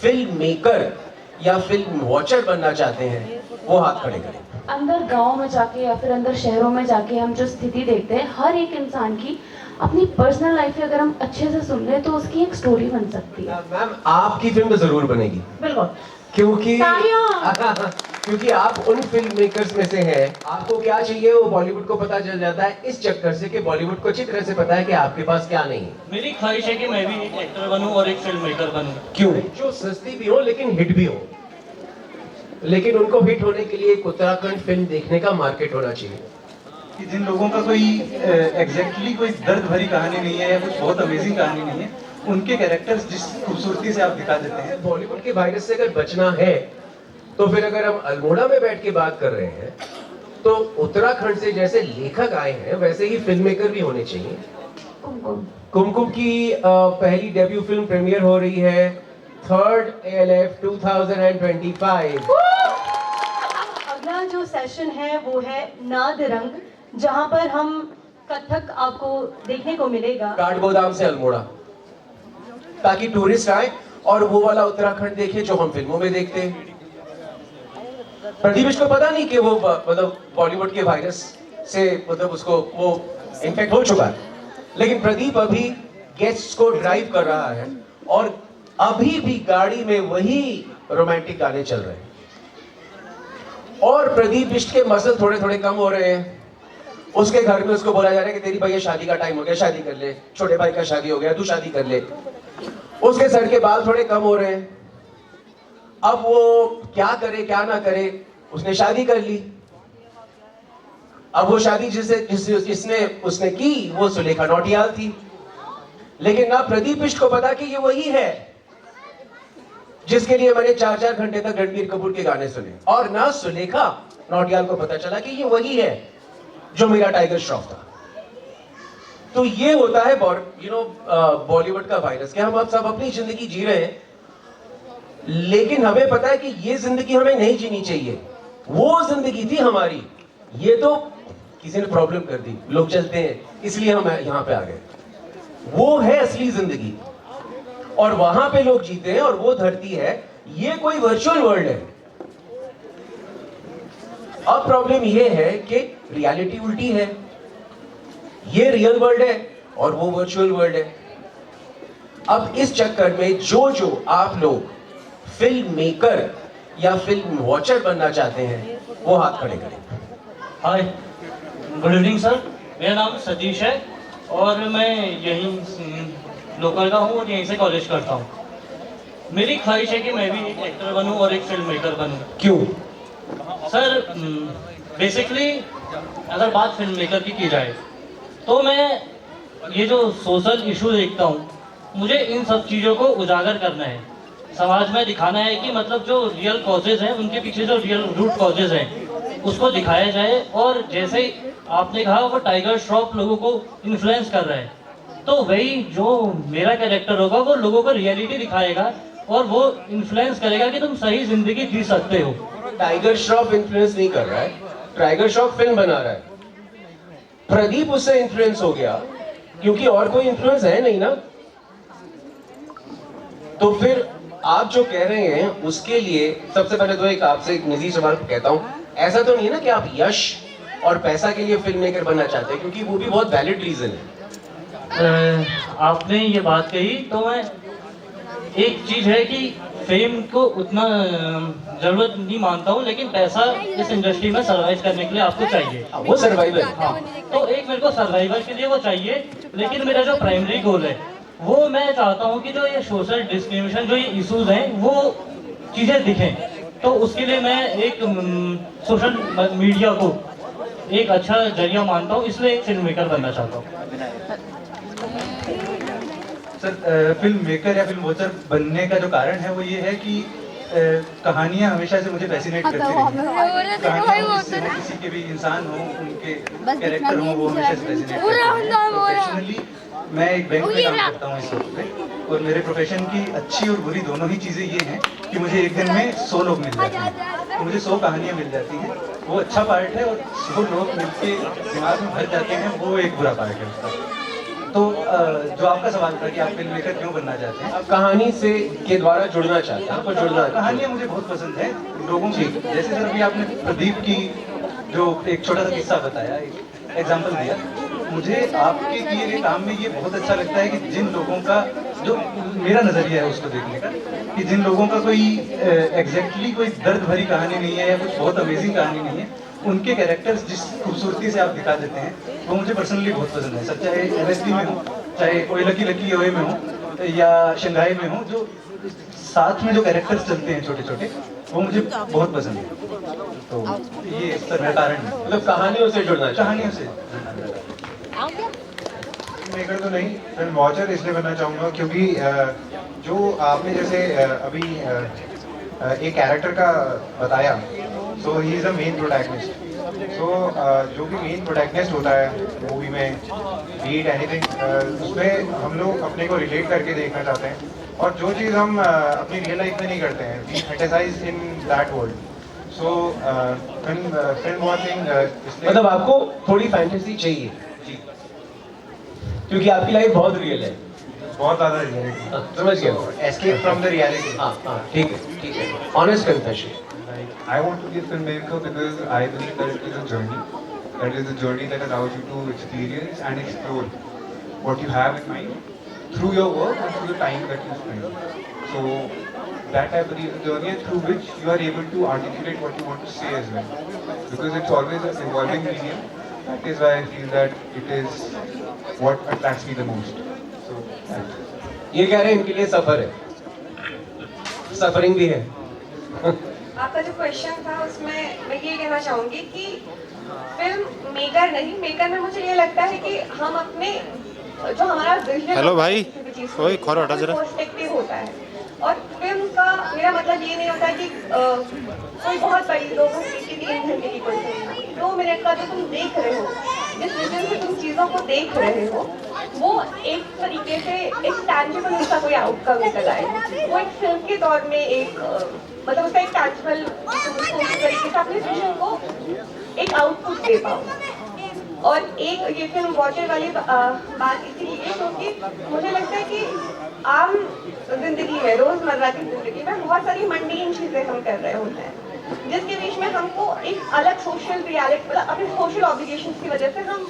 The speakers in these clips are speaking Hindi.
फिल्म मेकर या फिल्म वॉचर बनना चाहते हैं वो हाथ खड़े करें। अंदर गांव में जाके या फिर अंदर शहरों में जाके हम जो स्थिति देखते हैं, हर एक इंसान की अपनी पर्सनल लाइफ है, अगर हम अच्छे से सुन लें तो उसकी एक स्टोरी बन सकती है। मैम आपकी फिल्म तो जरूर बनेगी, बिल्कुल, क्योंकि क्योंकि आप उन फिल्म मेकर्स में से हैं। आपको क्या चाहिए वो बॉलीवुड को पता चल जाता है इस चक्कर से कि बॉलीवुड को अच्छी तरह से पता है कि आपके पास क्या नहीं है। मेरी ख्वाहिश है कि मैं भी एक एक्टर बनूं और एक फिल्म मेकर बनूं। क्यों? जो सस्ती भी हो लेकिन हिट भी हो, लेकिन उनको हिट होने के लिए एक उत्तराखंड फिल्म देखने का मार्केट होना चाहिए। कि जिन लोगों का कोई एग्जैक्टली कोई दर्द भरी कहानी नहीं है या कुछ बहुत अमेजिंग कहानी नहीं है, उनके कैरेक्टर्स जिस खूबसूरती से आप दिखा देते हैं। बॉलीवुड के वायरस से अगर बचना है तो फिर अगर हम अल्मोड़ा में बैठ के बात कर रहे हैं तो उत्तराखंड से जैसे लेखक आए हैं वैसे ही फिल्म मेकर भी होने चाहिए। कुमकुम की पहली डेब्यू फिल्म प्रीमियर हो रही है 3rd ALF 2025। अगला जो सेशन है वो है नाद रंग, जहां पर हम कथक आपको देखने को मिलेगा। काठगोदाम से अल्मोड़ा, ताकि टूरिस्ट आए और वो वाला उत्तराखंड देखे जो हम फिल्मों में देखते हैं। प्रदीप को पता नहीं कि वो मतलब बॉलीवुड के वायरस से मतलब उसको वो इन्फेक्ट हो चुका है, लेकिन प्रदीप अभी गेस्ट्स को ड्राइव कर रहा है और अभी भी गाड़ी में वही रोमांटिक गाने चल रहे हैं और प्रदीप बिष्ट के मसल थोड़े थोड़े कम हो रहे हैं। उसके घर में उसको बोला जा रहा है कि तेरी भैया शादी का टाइम हो गया, शादी कर ले, छोटे भाई का शादी हो गया, तू शादी कर ले। उसके सर के बाल थोड़े कम हो रहे हैं। अब वो क्या करे क्या ना करे, उसने शादी कर ली। अब वो शादी जिसने उसने की वो सुलेखा नौटियाल थी, लेकिन ना प्रदीप बिष्ट को पता कि ये वही है जिसके लिए मैंने 4-4 घंटे तक रणबीर कपूर के गाने सुने, और ना सुलेखा नौटियाल को पता चला कि ये वही है जो मेरा टाइगर श्रॉफ था। तो ये होता है बॉलीवुड का वायरस कि हम अब सब अपनी जिंदगी जी रहे हैं, लेकिन हमें पता है कि ये जिंदगी हमें नहीं जीनी चाहिए। वो जिंदगी थी हमारी, ये तो किसी ने प्रॉब्लम कर दी, लोग चलते हैं इसलिए हम यहां पे आ गए। वो है असली जिंदगी और वहां पे लोग जीते हैं और वो धरती है, ये कोई वर्चुअल वर्ल्ड है। अब प्रॉब्लम ये है कि रियलिटी उल्टी है, ये रियल वर्ल्ड है और वो वर्चुअल वर्ल्ड है। अब इस चक्कर में जो आप लोग फिल्म मेकर या फिल्म वॉचर बनना चाहते हैं वो हाथ खड़े करें। हाय, गुड इवनिंग सर, मेरा नाम सतीश है और मैं यहीं लोकल का हूँ और यहीं से कॉलेज करता हूँ। मेरी ख्वाहिश है कि मैं भी एक एक्टर बनूं और एक फिल्म मेकर बनूं। क्यों? सर बेसिकली अगर बात फिल्म मेकर की जाए तो मैं ये जो सोशल इशू देखता हूँ, मुझे इन सब चीज़ों को उजागर करना है, समाज में दिखाना है कि मतलब जो रियल कॉजेज हैं उनके पीछे जो रियल रूट कॉजेज हैं उसको दिखाया जाए। और जैसे आपने कहा वो टाइगर श्रॉफ लोगों को इन्फ्लुएंस कर रहा है, तो वही जो मेरा कैरेक्टर होगा वो लोगों को रियलिटी दिखाएगा और वो इन्फ्लुएंस करेगा कि तुम सही जिंदगी जी सकते हो। टाइगर श्रॉफ इन्फ्लुएंस नहीं कर रहा है, टाइगर श्रॉफ फिल्म बना रहा है। प्रदीप उससे इन्फ्लुएंस हो गया क्योंकि और कोई इन्फ्लुएंस है नहीं ना। तो फिर आप जो कह रहे हैं उसके लिए सबसे पहले तो एक आपसे एक निजी सवाल कहता हूं, ऐसा तो नहीं है ना कि आप यश और पैसा के लिए फिल्म मेकर बनना चाहते हैं, क्योंकि वो भी बहुत वैलिड रीजन है। आपने ये बात कही तो मैं एक चीज है कि फेम को उतना जरूरत नहीं मानता हूँ, लेकिन पैसा इस इंडस्ट्री में सर्वाइव करने के लिए आपको चाहिए। वो सर्वाइवल। हाँ, तो एक मेरे को सर्वाइवल के लिए वो चाहिए, लेकिन मेरा जो प्राइमरी गोल है वो मैं चाहता हूँ कि जो ये सोशल डिस्क्रिमिनेशन जो ये इश्यूज हैं वो चीज़ें दिखें। तो उसके लिए मैं एक सोशल मीडिया को एक अच्छा जरिया मानता हूँ, इसलिए एक फिल्म मेकर बनना चाहता हूँ। सर फिल्म मेकर या फिल्म वॉचर बनने का जो कारण है वो ये है कि कहानियाँ हमेशा से मुझे फैसिनेट करती रही। कहानियाँ किसी के भी इंसान हो, उनके कैरेक्टर हो, वो हमेशा से फैसिनेट प्रोफेशनली मैं एक बैंक में काम करता हूँ इस वक्त पे, और मेरे प्रोफेशन की अच्छी और बुरी दोनों ही चीज़ें ये हैं कि मुझे एक दिन में 100 लोग मिल जाते हैं, तो मुझे 100 कहानियाँ मिल जाती हैं। वो अच्छा पार्ट है, और 100 लोग मिलके दिमाग में भर जाते हैं वो एक बुरा पार्ट है उसका। तो जो आपका सवाल था कि आप फिल्म मेकर क्यों बनना चाहते हैं, आप कहानी से के द्वारा जुड़ना चाहते हैं, आपको जुड़ना कहानियाँ मुझे बहुत पसंद है लोगों की। जैसे सर अभी आपने प्रदीप की जो एक छोटा सा किस्सा बताया, एक एग्जाम्पल दिया, मुझे आपके किए गए काम में ये बहुत अच्छा लगता है कि जिन लोगों का, जो मेरा नज़रिया है उसको देखने का, कि जिन लोगों का कोई एग्जैक्टली कोई दर्द भरी कहानी नहीं है या कुछ बहुत अमेजिंग कहानी नहीं है, उनके कैरेक्टर्स जिस खूबसूरती से आप दिखा देते हैं वो मुझे पर्सनली बहुत पसंद है। सर चाहे LSD में हो, चाहे कोई लकी लकी ओए में हो या शंघाई में हो, जो साथ में जो कैरेक्टर्स चलते हैं छोटे छोटे, वो मुझे बहुत पसंद है। तो ये सर मेरा कारण है, मतलब कहानियों से जुड़ना चाहते कहानियों से। मेकर तो नहीं, फिल्म वॉचर इसलिए बनना चाहूँगा क्योंकि जो आपने जैसे अभी एक कैरेक्टर का बताया, so he is the main protagonist. So जो भी मेन प्रोटैगनिस्ट होता है मूवी में, बीट एनीथिंग, उसमें हम लोग अपने को रिलेट करके देखना चाहते हैं, और जो चीज़ हम अपनी रियल लाइफ में नहीं करते हैं, we fantasize in that world. So film watching इसलिए, मतलब आपको थोड़ी फैंटेसी चाहिए जी, क्योंकि आपकी लाइफ बहुत रियल है। बहुत ज़्यादा रियलिटी, हाँ, समझ गया। Escape from the reality. हाँ हाँ, ठीक है ठीक है, honest confession. I want to be a filmmaker because I believe that it is a journey. That is a journey that allows you to experience and explore what you have in mind through your work and through the time that you spend. So that I believe is a journey through which you are able to articulate what you want to say as well. Because it's always an evolving medium. That is why I feel that it is what attracts me the most. So that's it. ये कह रहे हैं इनके लिए सफर है, सफरिंग भी है। आपका जो क्वेश्चन था उसमें मैं ये कहना चाहूँगी कि फिल्म मेकर नहीं, मेकर में मुझे ये लगता है कि हम अपने जो हमारा विजन, हेलो भाई, ओए खोरो हटा जरा। पर्सपेक्टिव होता है, और फिल्म का मेरा मतलब ये नहीं होता कि कोई बहुत बड़ी 2 घंटे की 3 घंटे की कोई फिल्म, 2 मिनट का जो तुम देख रहे हो, जिस विजन से तुम चीज़ों को देख रहे हो, वो एक तरीके से एक टैंजिबल उसका कोई आउटकम निकल आए। वो एक फिल्म के तौर में एक मतलब उसका एक टैंजिबल, उसको उस तरीके से अपने विजन को एक आउटपुट दे पाओ। और एक ये फिल्म वॉचर वाली बात इसीलिए क्योंकि मुझे लगता है कि आम जिंदगी में, रोजमर्रा की जिंदगी में बहुत सारी मंडीन चीजें हम कर रहे होते हैं, जिसके बीच में हमको एक अलग सोशल रियलिटी, मतलब अपने सोशल ऑब्लिगेशंस की वजह से हम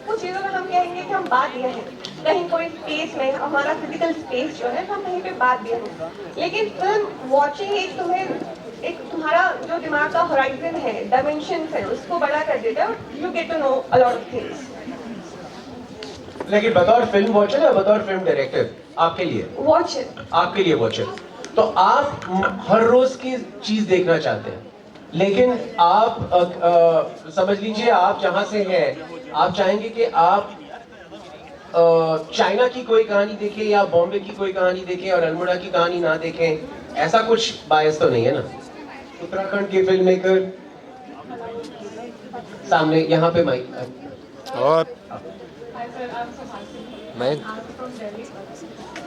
कुछ चीज़ों में हम कहेंगे कि हम बात दिए हैं, कहीं कोई स्पेस में हमारा फिजिकल स्पेस जो है हम कहीं पे बात दिए हैं, लेकिन फिल्म वॉचिंग एक तुम्हें एक तुम्हारा जो दिमाग का होराइजन है, डायमेंशन है, उसको बड़ा कर देता है, और you get to know a lot of things. लेकिन बतौर फिल्म वॉचर या बतौर फिल्म डायरेक्टर, आपके लिए वॉचर, आपके लिए वॉचर, तो आप हर रोज की चीज देखना चाहते हैं, लेकिन आप समझ लीजिए आप जहां से हैं, आप चाहेंगे कि आप चाइना की कोई कहानी देखें या बॉम्बे की कोई कहानी देखें और अल्मोड़ा की कहानी ना देखें, ऐसा कुछ बायस तो नहीं है ना? उत्तराखंड के फिल्म मेकर सामने यहाँ पे माइक और मैं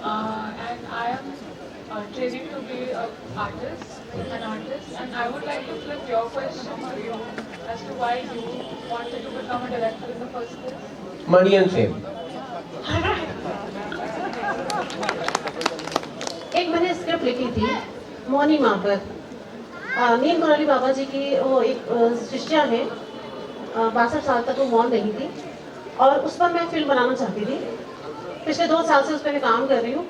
and I am training to be an artist, and I would like to flip your question to you as to why you wanted to become a director in the first place. Money and fame. एक मैंने स्क्रिप्ट लिखी थी मौनी माँ पर, नील मुरली बाबा जी की वो एक शिष्या है, 62 साल तक वो मौन रही थी, और उस पर मैं फिल्म बनाना चाहती थी। पिछले 2 साल से उस पर मैं काम कर रही हूँ।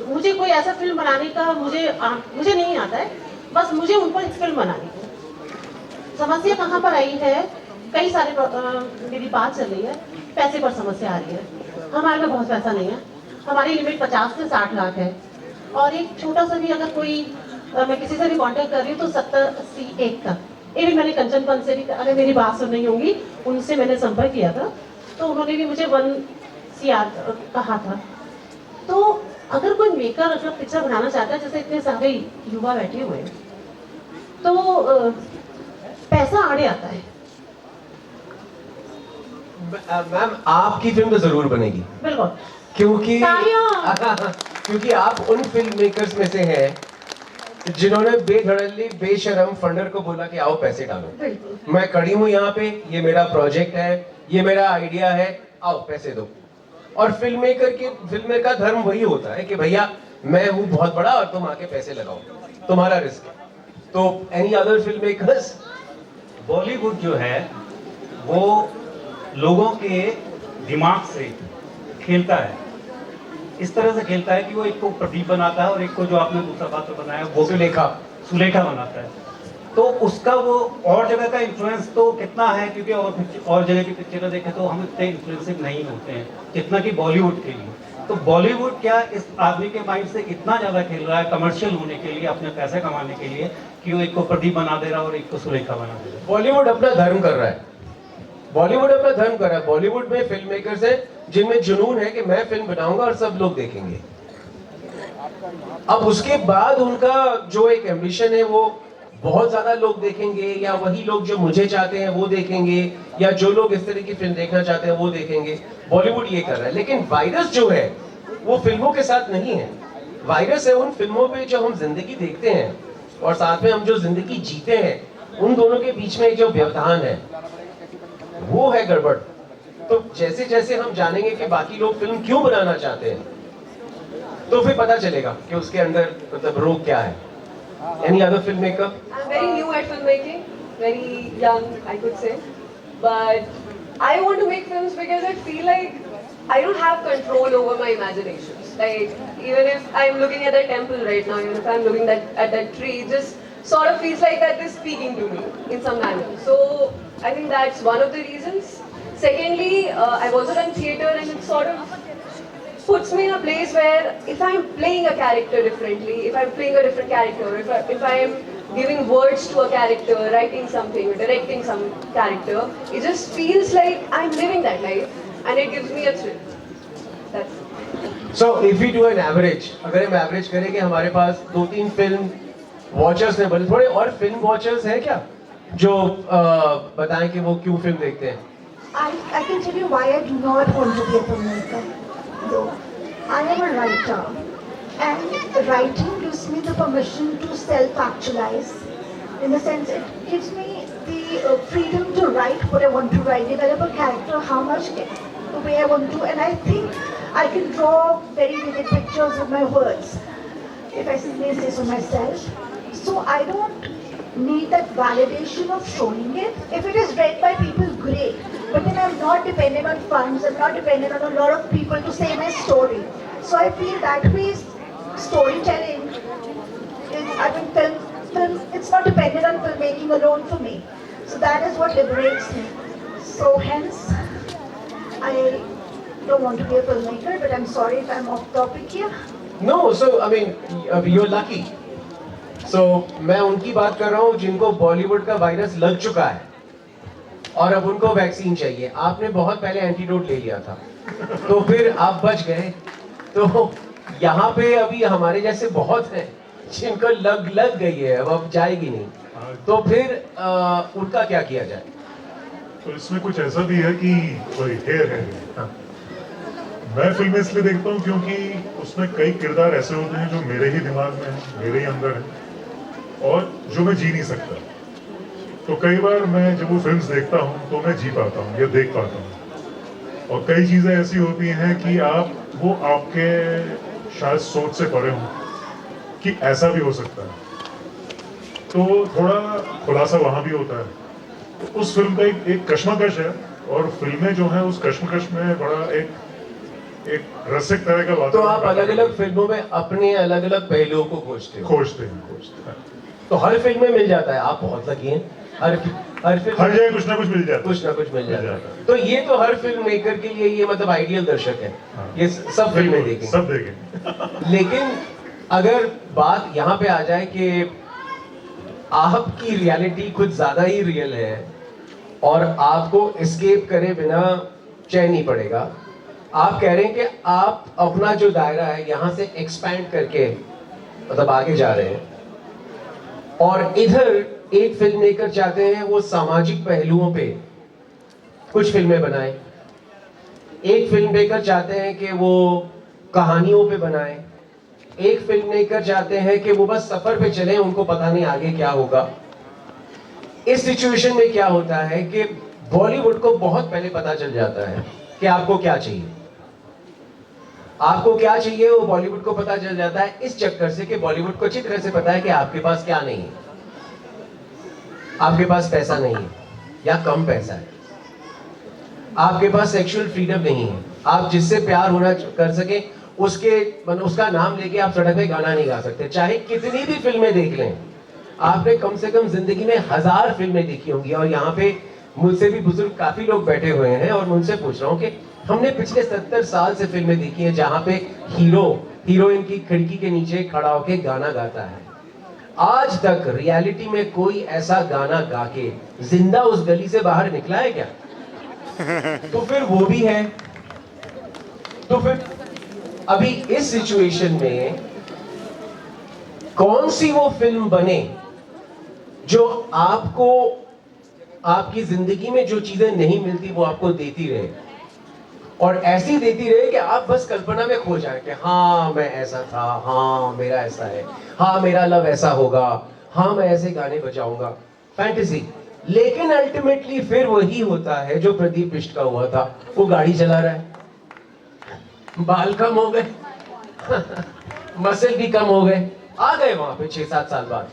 मुझे कोई ऐसा फिल्म बनाने का मुझे नहीं आता है, बस मुझे उन पर एक फिल्म बनानी है। समस्या कहाँ पर आई है, कई सारे मेरी बात चल रही है, पैसे पर समस्या आ रही है। हमारे में बहुत पैसा नहीं है, हमारी लिमिट 50 से 60 लाख है, और एक छोटा सा भी अगर कोई मैं किसी से भी कांटेक्ट कर रही हूँ तो 70-80 1 तक। इवन मैंने कंचनपन से भी, अगर मेरी बात सुन रही होंगी, उनसे मैंने संपर्क किया था, तो उन्होंने भी मुझे 1 CR कहा था। तो अगर कोई मेकर अगर पिक्चर बनाना चाहता है, जैसे इतने सारे युवा बैठे हुए हैं, तो पैसा आड़े आता है। मैम आपकी फिल्म तो जरूर बनेगी, बिल्कुल, क्योंकि आप उन फिल्म मेकर्स में से हैं जिन्होंने बेधड़ल्ली बेशरम फंडर को बोला कि आओ पैसे डालो, मैं खड़ी हूँ यहाँ पे, ये मेरा प्रोजेक्ट है, ये मेरा आइडिया है, आओ पैसे दो। और फिल्म का धर्म वही होता है कि भैया मैं हूं बहुत बड़ा और तुम आके पैसे लगाओ, तुम्हारा रिस्क है। तो any other film makers? Bollywood जो है वो लोगों के दिमाग से खेलता है, इस तरह से खेलता है कि वो एक को प्रदीप बनाता है और एक को जो आपने दूसरा पात्र बनाया वो सुलेखा बनाता है। तो उसका वो और जगह का इन्फ्लुएंस तो कितना है, क्योंकि और जगह की पिक्चरें देखें तो हम इतने इन्फ्लुएंसिव नहीं होते हैं जितना कि बॉलीवुड के लिए। तो बॉलीवुड क्या इस आदमी के माइंड से इतना ज़्यादा खेल रहा है कमर्शियल होने के लिए, अपने पैसे कमाने के लिए, कि वो एक को प्रदीप बना दे रहा है और एक को सुलेखा बना दे रहा है। बॉलीवुड अपना धर्म कर रहा है, बॉलीवुड में फिल्म मेकर्स हैं जिनमें जुनून है कि मैं फिल्म बनाऊंगा और सब लोग देखेंगे। अब उसके बाद उनका जो एक एम्बिशन है वो बहुत ज्यादा लोग देखेंगे, या वही लोग जो मुझे चाहते हैं वो देखेंगे, या जो लोग इस तरह की फिल्म देखना चाहते हैं वो देखेंगे। बॉलीवुड ये कर रहा है, लेकिन वायरस जो है वो फिल्मों के साथ नहीं है। वायरस है उन फिल्मों पे जो हम जिंदगी देखते हैं और साथ में हम जो जिंदगी जीते हैं, उन दोनों के बीच में जो व्यवधान है वो है गड़बड़। तो जैसे जैसे हम जानेंगे कि बाकी लोग फिल्म क्यों बनाना चाहते हैं, तो फिर पता चलेगा कि उसके अंदर मतलब रोग क्या है। Any other filmmaker? I'm very new at filmmaking, very young, I could say. But I want to make films because I feel like I don't have control over my imaginations. Like, even if I'm looking at the temple right now, even if I'm looking at that tree, it just sort of feels like that is speaking to me in some manner. So I think that's one of the reasons. Secondly, I've also done theatre, and it sort of puts me in a place where if I'm playing a character differently, if I'm playing a different character, if I'm giving words to a character, writing something, or directing some character, it just feels like I'm living that life, and it gives me a thrill. That's it. So if we do an average, अगर हम एवरेज करें कि हमारे पास 2-3 फिल्म वॉचर्स हैं, बड़े थोड़े और फिल्म वॉचर्स हैं क्या जो बताएं कि वो क्यों फिल्म देखते हैं? I can tell you why I do not want to be a filmmaker. Though I am a writer, and writing gives me the permission to self-actualize. In the sense, it gives me the freedom to write what I want to write, develop a character how much the way I want to, and I think I can draw very vivid pictures with my words, if I may say so myself. So I don't need that validation of showing it. If it is read by people, great. But then I'm not dependent on funds, I'm not dependent on a lot of people to say my story. So I feel that way storytelling is, I mean, film, it's not dependent on filmmaking alone for me. So that is what liberates me. So hence, I don't want to be a filmmaker, but I'm sorry if I'm off topic here. No, so I mean, you're lucky. So मैं उनकी बात कर रहा हूँ जिनको बॉलीवुड का वायरस लग चुका है और अब उनको वैक्सीन चाहिए। आपने बहुत पहले एंटीडोट ले लिया था, तो फिर आप बच गए। तो यहाँ पे अभी हमारे जैसे बहुत हैं जिनको लग गई है, अब जाएगी नहीं, तो फिर उनका क्या किया जाए? तो इसमें कुछ ऐसा भी है कि कोई हेयर है। हाँ। मैं फिल्में इसलिए देखता हूँ क्योंकि उसमें कई किरदार ऐसे होते हैं जो मेरे ही दिमाग में है, मेरे ही अंदर है, और जो मैं जी नहीं सकता। तो कई बार मैं जब वो फिल्म्स देखता हूँ तो मैं जी पाता हूँ या देख पाता हूँ। और कई चीज़ें ऐसी होती हैं कि वो आपके शायद सोच से परे हों कि ऐसा भी हो सकता है, तो थोड़ा खुलासा वहाँ भी होता है। तो उस फिल्म का एक कश्मकश है, और फिल्में जो हैं उस कश्मकश में बड़ा एक रसिक तरह का वातावरण। तो आप अलग अलग फिल्मों में अपने अलग अलग पहलुओं को खोजते हैं। तो हर फिल्म में मिल जाता है, आप बहुत लकी हैं। हर फिल्म हर जगह कुछ ना कुछ मिल जाता है। तो ये तो हर फिल्म मेकर के लिए ये मतलब आइडियल दर्शक है। ये सब फिल्में देखेंगे, सब देखेंगे। लेकिन अगर बात यहाँ पे आ जाए कि आपकी रियलिटी कुछ ज्यादा ही रियल है और आपको एस्केप करे बिना चैन नहीं पड़ेगा, आप कह रहे हैं कि आप अपना जो दायरा है यहाँ से एक्सपैंड करके मतलब आगे जा रहे हैं, और इधर एक फिल्म मेकर चाहते हैं वो सामाजिक पहलुओं पे कुछ फिल्में बनाए, एक फिल्म मेकर चाहते हैं कि वो कहानियों पे बनाए, एक फिल्म मेकर चाहते हैं कि वो बस सफर पे चले, उनको पता नहीं आगे क्या होगा। इस सिचुएशन में क्या होता है कि बॉलीवुड को बहुत पहले पता चल जाता है कि आपको क्या चाहिए। आपको क्या चाहिए वो बॉलीवुड को पता चल जाता है इस चक्कर से कि बॉलीवुड को अच्छी तरह से पता है कि आपके पास क्या नहीं है। आपके पास पैसा नहीं है या कम पैसा है, आपके पास सेक्सुअल फ्रीडम नहीं है, आप जिससे प्यार होना कर सके उसका नाम लेके आप सड़क पे गाना नहीं गा सकते, चाहे कितनी भी फिल्में देख लें। आपने कम से कम जिंदगी में 1000 फिल्में देखी होंगी, और यहाँ पे मुझसे भी बुजुर्ग काफी लोग बैठे हुए हैं, और मैं उनसे पूछ रहा हूँ कि हमने पिछले 70 साल से फिल्में देखी हैं जहाँ पे हीरो हीरोइन की खिड़की के नीचे खड़ा होके गाना गाता है। आज तक रियलिटी में कोई ऐसा गाना गा के जिंदा उस गली से बाहर निकला है क्या? तो फिर वो भी है। तो फिर अभी इस सिचुएशन में कौन सी वो फिल्म बने जो आपको आपकी जिंदगी में जो चीजें नहीं मिलती वो आपको देती रहे, और ऐसी देती रहे कि आप बस कल्पना में खो जाए कि हाँ मैं ऐसा था, हाँ मेरा ऐसा है, हाँ मेरा लव ऐसा होगा, हाँ मैं ऐसे गाने बजाऊंगा, फैंटेसी। लेकिन अल्टीमेटली फिर वही होता है जो प्रदीप बिष्ट का हुआ था। वो गाड़ी चला रहा है, बाल कम हो गए मसल भी कम हो गए, आ गए वहां पे 6-7 साल बाद।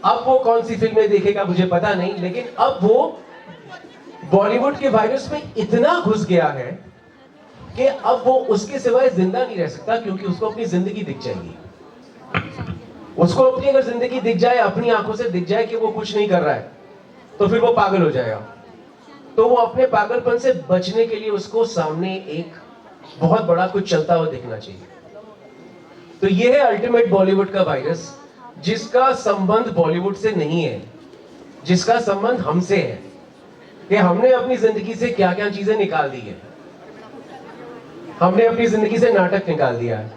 अब वो कौन सी फिल्में देखेगा मुझे पता नहीं, लेकिन अब वो बॉलीवुड के वायरस में इतना घुस गया है कि अब वो उसके सिवाय जिंदा नहीं रह सकता, क्योंकि उसको अपनी जिंदगी दिख जाएगी। उसको अपनी अगर जिंदगी दिख जाए, अपनी आंखों से दिख जाए कि वो कुछ नहीं कर रहा है, तो फिर वो पागल हो जाएगा। तो वो अपने पागलपन से बचने के लिए उसको सामने एक बहुत बड़ा कुछ चलता हुआ दिखना चाहिए। तो ये है अल्टीमेट बॉलीवुड का वायरस, जिसका संबंध बॉलीवुड से नहीं है, जिसका संबंध हमसे है कि हमने अपनी जिंदगी से क्या क्या चीजें निकाल दी है। हमने अपनी जिंदगी से नाटक निकाल दिया है,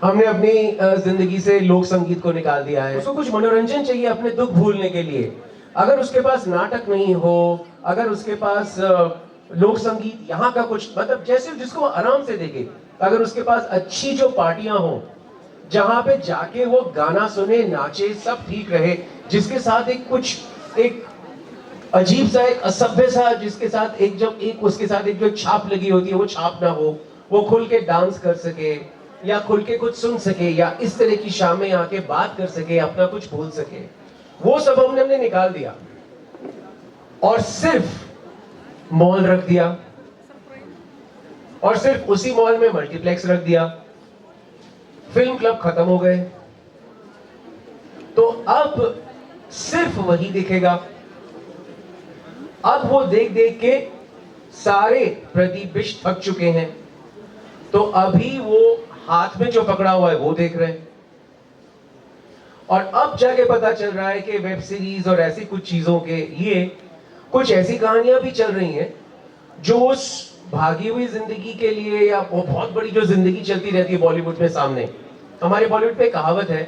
हमने अपनी जिंदगी से लोक संगीत को निकाल दिया है। उसको कुछ मनोरंजन चाहिए अपने दुख भूलने के लिए। अगर उसके पास नाटक नहीं हो, अगर उसके पास लोक संगीत यहाँ का कुछ मतलब जैसे जिसको आराम से देखे, अगर उसके पास अच्छी जो पार्टियां हो जहां पे जाके वो गाना सुने, नाचे, सब ठीक रहे, जिसके साथ एक अजीब सा एक असभ्य सा, जिसके साथ उसके साथ एक जो छाप लगी होती है वो छाप ना हो, वो खुल के डांस कर सके या खुल के कुछ सुन सके या इस तरह की शामें आके बात कर सके, अपना कुछ भूल सके, वो सब हमने निकाल दिया और सिर्फ मॉल रख दिया, और सिर्फ उसी मॉल में मल्टीप्लेक्स रख दिया। फिल्म क्लब खत्म हो गए, तो अब सिर्फ वही दिखेगा। अब वो देख देख के सारे प्रदीप बिष्ट थक चुके हैं, तो अभी वो हाथ में जो पकड़ा हुआ है वो देख रहे हैं। और अब जाके पता चल रहा है कि वेब सीरीज और ऐसी कुछ चीजों के लिए कुछ ऐसी कहानियां भी चल रही हैं जो उस भागी हुई जिंदगी के लिए, या वो बहुत बड़ी जो जिंदगी चलती रहती है बॉलीवुड में सामने। हमारे बॉलीवुड पे कहावत है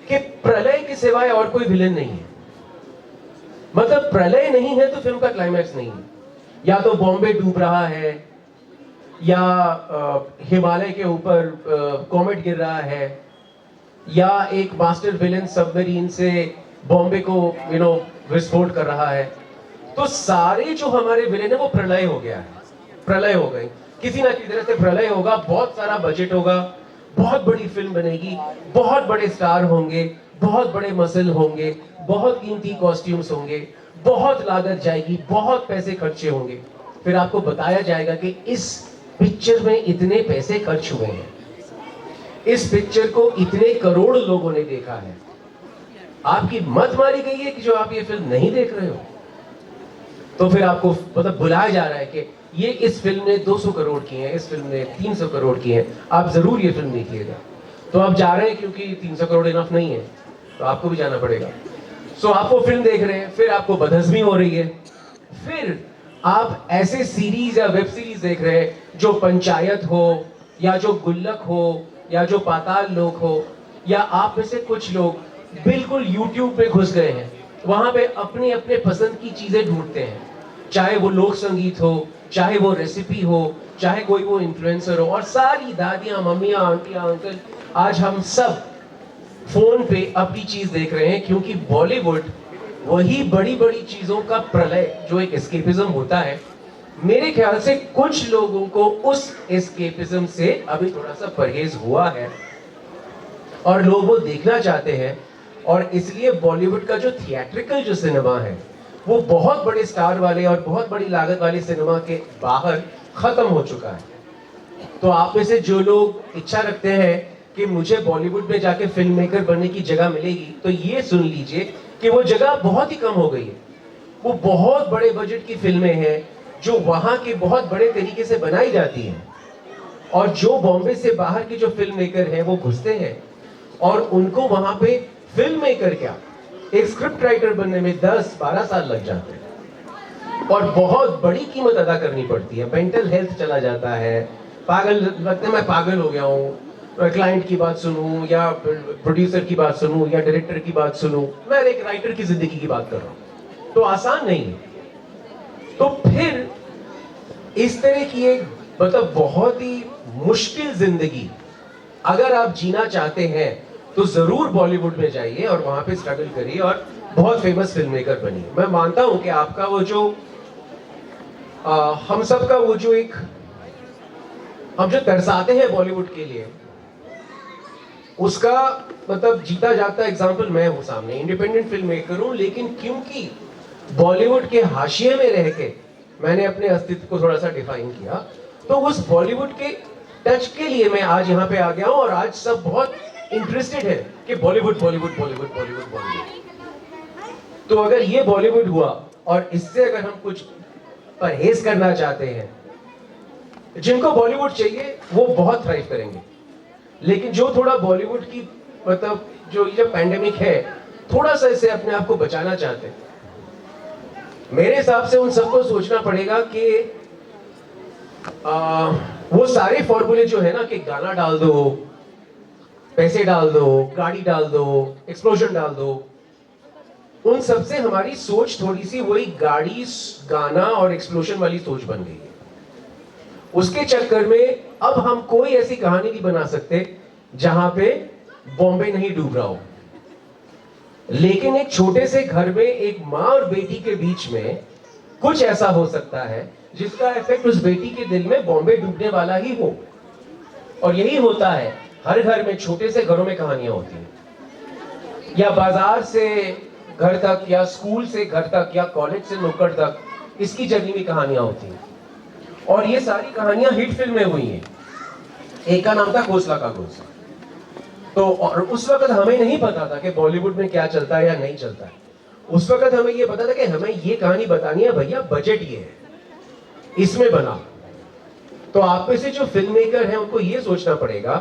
कि प्रलय के सिवाय और कोई विलेन नहीं है। मतलब प्रलय नहीं है तो फिल्म का क्लाइमैक्स नहीं है। या तो बॉम्बे डूब रहा है, या हिमालय के ऊपर कॉमेट गिर रहा है, या एक मास्टर विलेन सबमरीन से बॉम्बे को विस्फोट कर रहा है। तो सारे जो हमारे विलेन है वो प्रलय हो गया है, प्रलय हो गई, किसी ना किसी तरह से प्रलय होगा। बहुत सारा बजट होगा, बहुत बड़ी फिल्म बनेगी, बहुत बड़े स्टार होंगे, बहुत बड़े मसल होंगे, बहुत कीमती कॉस्ट्यूम्स होंगे, बहुत लागत जाएगी, बहुत पैसे खर्चे होंगे। फिर आपको बताया जाएगा कि इस पिक्चर में इतने पैसे खर्च हुए हैं, इस पिक्चर को इतने करोड़ लोगों ने देखा है। आपकी मत मारी गई है कि जो आप ये फिल्म नहीं देख रहे हो। तो फिर आपको मतलब बुलाया जा रहा है कि ये इस फिल्म ने 200 करोड़ की है, इस फिल्म ने 300 करोड़ की है, आप जरूर ये फिल्म देखिएगा। तो आप जा रहे हैं क्योंकि 300 करोड़ इनफ नहीं है, तो आपको भी जाना पड़ेगा। सो आप वो फिल्म देख रहे हैं, फिर आपको बदहजमी हो रही है, फिर आप ऐसे सीरीज या वेब सीरीज देख रहे हैं जो पंचायत हो, या जो गुल्लक हो, या जो पाताल लोक हो, या आप में से कुछ लोग बिल्कुल यूट्यूब पे घुस गए हैं, वहां पे अपने अपने पसंद की चीजें ढूंढते हैं, चाहे वो लोक संगीत हो, चाहे वो रेसिपी हो, चाहे कोई वो इन्फ्लुएंसर हो। और सारी दादियां, मम्मियां, आंटियां, अंकल, आज हम सब फोन पे अपनी चीज देख रहे हैं, क्योंकि बॉलीवुड वही बड़ी बड़ी चीजों का प्रलय, जो एक एस्केपिज्म होता है, मेरे ख्याल से कुछ लोगों को उस एस्केपिज्म से अभी थोड़ा सा परहेज हुआ है और लोग वो देखना चाहते हैं, और इसलिए बॉलीवुड का जो थिएट्रिकल जो सिनेमा है वो बहुत बड़े स्टार वाले और बहुत बड़ी लागत वाले सिनेमा के बाहर खत्म हो चुका है। तो आप में से जो लोग इच्छा रखते हैं कि मुझे बॉलीवुड में जाके फिल्म मेकर बनने की जगह मिलेगी, तो ये सुन लीजिए कि वो जगह बहुत ही कम हो गई है। वो बहुत बड़े बजट की फिल्में हैं जो वहां के बहुत बड़े तरीके से बनाई जाती हैं, और जो बॉम्बे से बाहर के जो फिल्म मेकर हैं वो घुसते हैं और उनको वहां पे फिल्म मेकर क्या, एक स्क्रिप्ट राइटर बनने में 10-12 साल लग जाते हैं और बहुत बड़ी कीमत अदा करनी पड़ती है। मेंटल हेल्थ चला जाता है, पागल लगता है मैं पागल हो गया हूँ, क्लाइंट की बात सुनूं या प्रोड्यूसर की बात सुनूं या डायरेक्टर की बात सुनूं, मैं एक राइटर की जिंदगी की बात कर रहा हूँ, तो आसान नहीं है। तो फिर इस तरह की एक मतलब बहुत ही मुश्किल जिंदगी अगर आप जीना चाहते हैं तो जरूर बॉलीवुड में जाइए और वहां पे स्ट्रगल करिए और बहुत फेमस फिल्म मेकर बनिए। मैं मानता हूं कि आपका वो जो हम सब का वो जो एक हम जो तरसाते हैं बॉलीवुड के लिए, उसका मतलब जीता जागता एग्जाम्पल मैं हूं सामने। इंडिपेंडेंट फिल्म मेकर हूं, लेकिन क्योंकि बॉलीवुड के हाशिए में रह के मैंने अपने अस्तित्व को थोड़ा सा डिफाइन किया, तो उस बॉलीवुड के टच के लिए मैं आज यहाँ पे आ गया हूँ और आज सब बहुत इंटरेस्टेड है कि बॉलीवुड बॉलीवुड बॉलीवुड बॉलीवुड बॉलीवुड। तो अगर ये बॉलीवुड हुआ और इससे अगर हम कुछ परहेज करना चाहते हैं, जिनको बॉलीवुड चाहिए वो बहुत थ्राइव करेंगे, लेकिन जो थोड़ा बॉलीवुड की मतलब जो ये पैंडेमिक है थोड़ा सा इससे अपने आप को बचाना चाहते हैं, मेरे हिसाब से उन सबको सोचना पड़ेगा कि वो सारे फॉर्मूले जो है ना कि गाना डाल दो, पैसे डाल दो, गाड़ी डाल दो, एक्सप्लोजन डाल दो, उन सबसे हमारी सोच थोड़ी सी वही गाड़ी, गाना और एक्सप्लोजन वाली सोच बन गई है। उसके चक्कर में अब हम कोई ऐसी कहानी नहीं बना सकते जहां पे बॉम्बे नहीं डूब रहा हो, लेकिन एक छोटे से घर में एक माँ और बेटी के बीच में कुछ ऐसा हो सकता है जिसका इफेक्ट उस बेटी के दिल में बॉम्बे डूबने वाला ही हो। और यही होता है, हर घर में छोटे से घरों में कहानियां होती हैं, या बाजार से घर तक या स्कूल से घर तक या कॉलेज से नुक्कड़ तक इसकी जर्नी में कहानियां होती हैं। और ये सारी कहानियां हिट फिल्म में हुई हैं। एक का नाम था घोंसला का घोंसला। तो और उस वक्त हमें नहीं पता था कि बॉलीवुड में क्या चलता है या नहीं चलता है। उस वक्त हमें ये पता था कि हमें ये कहानी बतानी है, भैया बजट ये है, इसमें बना। तो आप में से जो फिल्म मेकर हैं उनको ये सोचना पड़ेगा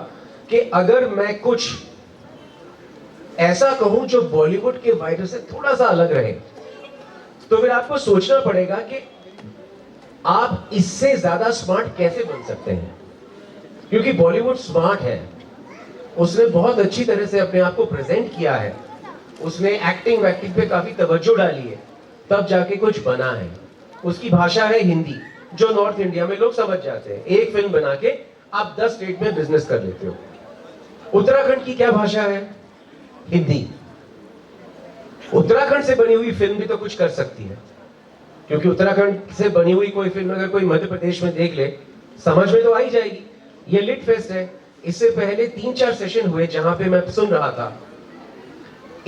कि अगर मैं कुछ ऐसा कहूं जो बॉलीवुड के वायरस से थोड़ा सा अलग रहे, तो फिर आपको सोचना पड़ेगा कि आप इससे ज्यादा स्मार्ट कैसे बन सकते हैं। क्योंकि बॉलीवुड स्मार्ट है, उसने बहुत अच्छी तरह से अपने आप को प्रेजेंट किया है, उसने एक्टिंग वैक्टिंग पे काफी तवज्जो डाली है, तब जाके कुछ बना है। उसकी भाषा है हिंदी, जो नॉर्थ इंडिया में लोग समझ जाते हैं। एक फिल्म बना के आप 10 स्टेट में बिजनेस कर लेते हो। उत्तराखंड की क्या भाषा है? हिंदी। उत्तराखंड से बनी हुई फिल्म भी तो कुछ कर सकती है, क्योंकि उत्तराखंड से बनी हुई कोई फिल्म अगर कोई मध्य प्रदेश में देख ले, समझ में तो आ ही जाएगी। ये लिट फेस्ट है। इससे पहले 3-4 सेशन हुए जहां पे मैं सुन रहा था।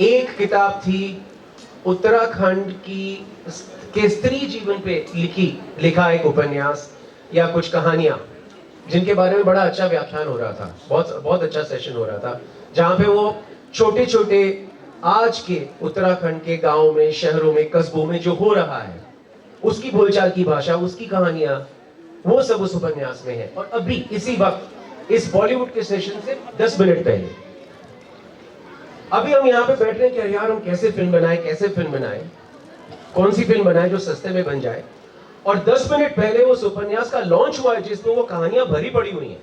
एक किताब थी उत्तराखंड की के स्त्री जीवन पे लिखा एक उपन्यास या कुछ कहानियां, जिनके बारे में बड़ा अच्छा व्याख्यान हो रहा था, बहुत अच्छा सेशन हो रहा था, जहां पे वो छोटे छोटे आज के उत्तराखंड के गांव में, शहरों में, कस्बों में जो हो रहा है, उसकी बोलचाल की भाषा, उसकी कहानियां, वो सब उस उपन्यास में है। और अभी इसी वक्त इस बॉलीवुड के सेशन से 10 मिनट पहले अभी हम यहाँ पे बैठ रहे हैं कि यार हम कैसे फिल्म बनाए, कौन सी फिल्म बनाए जो सस्ते में बन जाए। और 10 मिनट पहले उस उपन्यास का लॉन्च हुआ है जिसमें वो कहानियां भरी पड़ी हुई हैं,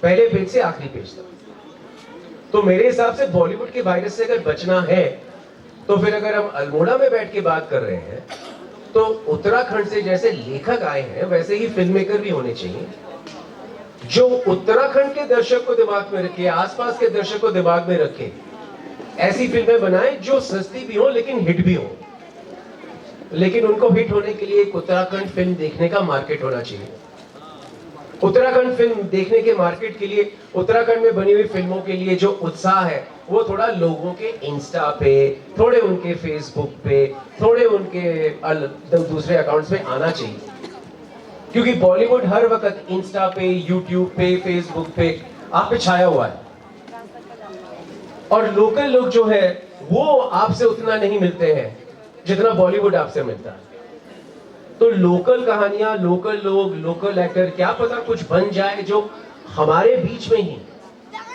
पहले पेज से आखिरी पेज तक। तो मेरे हिसाब से बॉलीवुड के वायरस से अगर बचना है, तो फिर अगर हम अल्मोड़ा में बैठ के बात कर रहे हैं, तो उत्तराखंड से जैसे लेखक आए हैं वैसे ही फिल्म मेकर भी होने चाहिए, जो उत्तराखंड के दर्शक को दिमाग में रखे, आसपास के दर्शक को दिमाग में रखे, ऐसी फिल्में बनाएं जो सस्ती भी हो लेकिन हिट भी हो। लेकिन उनको हिट होने के लिए एक उत्तराखंड फिल्म देखने का मार्केट होना चाहिए। उत्तराखंड फिल्म देखने के मार्केट के लिए, उत्तराखंड में बनी हुई फिल्मों के लिए जो उत्साह है वो थोड़ा लोगों के इंस्टा पे, थोड़े उनके फेसबुक पे, थोड़े उनके दूसरे अकाउंट्स में आना चाहिए। क्योंकि बॉलीवुड हर वक्त इंस्टा पे, यूट्यूब पे, फेसबुक पे आप पे छाया हुआ है, और लोकल लोग जो है वो आपसे उतना नहीं मिलते हैं जितना बॉलीवुड आपसे मिलता है। तो लोकल कहानियां, लोकल लोग, लोकल एक्टर, क्या पता कुछ बन जाए जो हमारे बीच में ही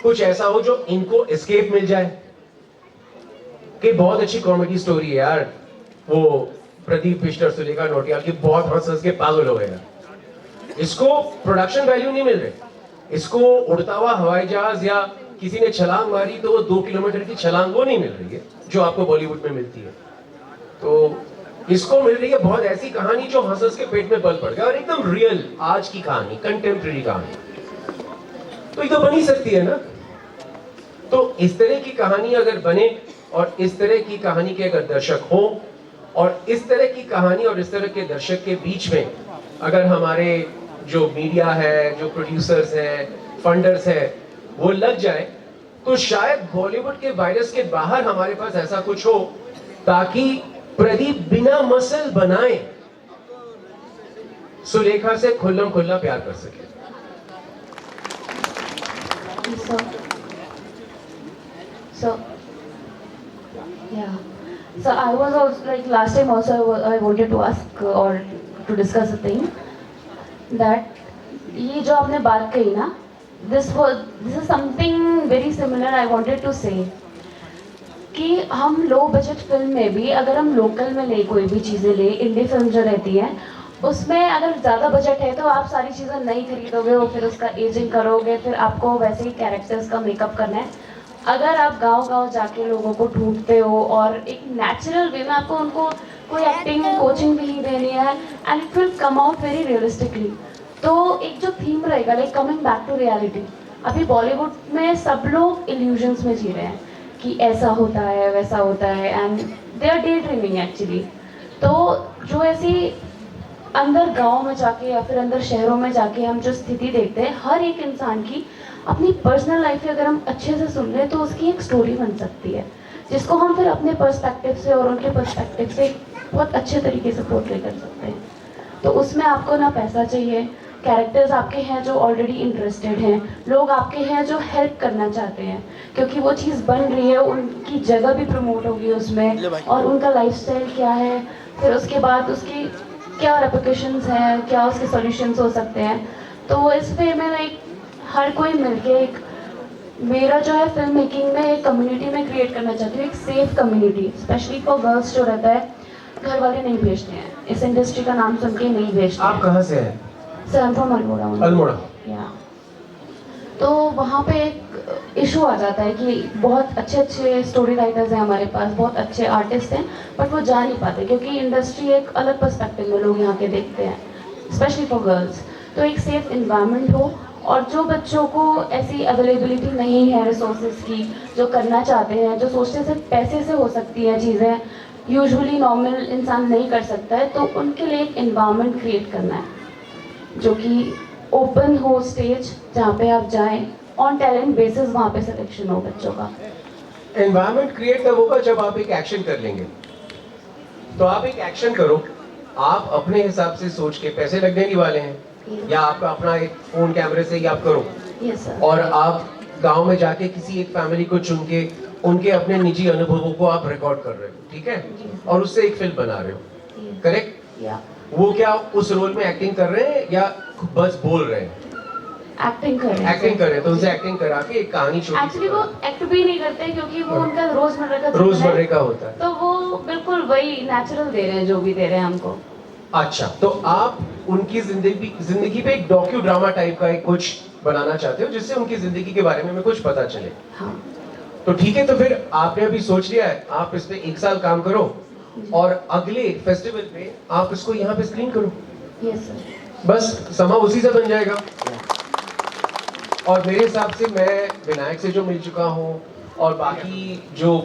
कुछ ऐसा हो जो इनको एस्केप मिल जाए। कि बहुत अच्छी कॉमेडी स्टोरी है यार, वो प्रदीप बिश्टर सुलेखा नौटियाल की, बहुत हंस के पागल हो गए। इसको प्रोडक्शन वैल्यू नहीं मिल रही, इसको उड़ता हुआ हवाई जहाज या किसी ने छलांग मारी तो वो 2 किलोमीटर की छलांग वो नहीं मिल रही है जो आपको बॉलीवुड में मिलती है। तो इसको मिल रही है बहुत ऐसी कहानी जो हंस के पेट में बल पड़ गया, और एकदम रियल आज की कहानी, कंटेम्प्रेरी कहानी। तो ये तो बन ही सकती है ना। तो इस तरह की कहानी अगर बने, और इस तरह की कहानी के अगर दर्शक हो, और इस तरह की कहानी और इस तरह के दर्शक के बीच में अगर हमारे जो मीडिया है, जो प्रोड्यूसर्स हैं, फंडर्स हैं, वो लग जाए, तो शायद बॉलीवुड के वायरस के बाहर हमारे पास ऐसा कुछ हो ताकि प्रदीप बिना मसल बनाए सुलेखा से खुल्लम खुल्ला प्यार कर सके। So I was also, like last time also I wanted to ask or to discuss a thing that ये जो आपने बात कही ना, this is something very similar I wanted to say कि हम लो बजट फिल्म में भी अगर हम लोकल में ले, कोई भी चीज़ें ले, इंडी फिल्म जो रहती है उसमें अगर ज़्यादा बजट है तो आप सारी चीज़ें नहीं खरीदोगे और फिर उसका एजिंग करोगे, फिर आपको वैसे ही कैरेक्टर्स का मेकअप करना है। अगर आप गांव-गांव जाके लोगों को ढूंढते हो और एक नेचुरल वे में आपको उनको कोई एक्टिंग कोचिंग भी नहीं देनी है, and it will come out very realistically. तो एक जो थीम रहेगा, like coming back to reality, अभी बॉलीवुड में सब लोग इल्यूजन्स में जी रहे हैं कि ऐसा होता है, वैसा होता है, and they are daydreaming actually. तो जो ऐसी अंदर गांव में जाके या फिर अंदर शहरों में जाके हम जो स्थिति देखते हैं, हर एक इंसान की अपनी पर्सनल लाइफ अगर हम अच्छे से सुन लें तो उसकी एक स्टोरी बन सकती है, जिसको हम फिर अपने पर्सपेक्टिव से और उनके पर्सपेक्टिव से बहुत अच्छे तरीके से पोर्ट्रे कर सकते हैं। तो उसमें आपको ना पैसा चाहिए, कैरेक्टर्स आपके हैं जो ऑलरेडी इंटरेस्टेड हैं, लोग आपके हैं जो हेल्प करना चाहते हैं, क्योंकि वो चीज़ बन रही है, उनकी जगह भी प्रमोट होगी उसमें, और उनका लाइफस्टाइल क्या है, फिर उसके बाद उसकी क्या रेपरकशंस हैं, क्या उसके सॉल्यूशंस हो सकते हैं। तो इस वे में लाइक हर कोई मिलके एक, मेरा जो है फिल्म मेकिंग में एक कम्युनिटी में क्रिएट करना चाहती हूँ, एक safe community, specially for girls जो रहता है, घर वाले नहीं भेजते हैं, इस इंडस्ट्री का नाम सुन के नहीं भेजते। आप कहाँ से हैं? Sir I am from Almora. Almora, या तो वहाँ पे एक इशू आ जाता है कि बहुत अच्छे अच्छे स्टोरी राइटर्स हैं हमारे पास, बहुत अच्छे आर्टिस्ट हैं, बट वो जा नहीं पाते क्योंकि इंडस्ट्री एक अलग पर्सपेक्टिव में लोग यहाँ के देखते हैं, स्पेशली फॉर गर्ल्स। तो एक सेफ इन्वायरमेंट हो, और जो बच्चों को ऐसी अवेलेबिलिटी नहीं है रिसोर्सेज की, जो करना चाहते हैं, जो सोचते हैं सिर्फ पैसे से हो सकती हैं चीज़ें, यूजुअली नॉर्मल इंसान नहीं कर सकता है, तो उनके लिए एक इन्वायरमेंट क्रिएट करना है जो कि ओपन हो स्टेज, जहाँ पे आप जाएं, ऑन टैलेंट बेसिस वहाँ पे सिलेक्शन हो बच्चों का। एनवायरनमेंट क्रिएट तब होगा जब आप एक एक्शन कर लेंगे। तो आप एक एक्शन करो, आप अपने हिसाब से सोच के, पैसे लगने नहीं वाले हैं, या आपका अपना एक फोन कैमरे से ही आप करो, और आप गांव में जाके किसी एक फैमिली को चुन के उनके अपने निजी अनुभवों को आप रिकॉर्ड कर रहे हो, ठीक है, और उससे एक फिल्म बना रहे हो, करेक्ट? वो क्या उस रोल में एक्टिंग कर रहे हैं या बस बोल रहे हैं? एक्टिंग कर रहे हैं। एक्टिंग कर रहे हैं, तो उनसे एक्टिंग करा के एक कहानी छोटी। एक्चुअली वो एक्ट भी नहीं करते क्योंकि वो उनका रोजमर्रा का होता है, तो वो बिल्कुल वही नेचुरल दे रहे हैं जो भी दे रहे हैं हमको। अच्छा, तो आप उनकी जिंदगी पे एक डॉक्यू ड्रामा टाइप का एक कुछ बनाना चाहते हो जिससे उनकी जिंदगी के बारे में हमें कुछ पता चले। हाँ। तो ठीक है, तो फिर आपने अभी सोच लिया है, आप इस पे 1 साल काम करो और अगले फेस्टिवल पे आप इसको यहाँ पे स्क्रीन करो। Yes sir. बस समा उसी से बन जाएगा। और मेरे हिसाब से मैं विनायक से जो मिल चुका हूँ, और बाकी जो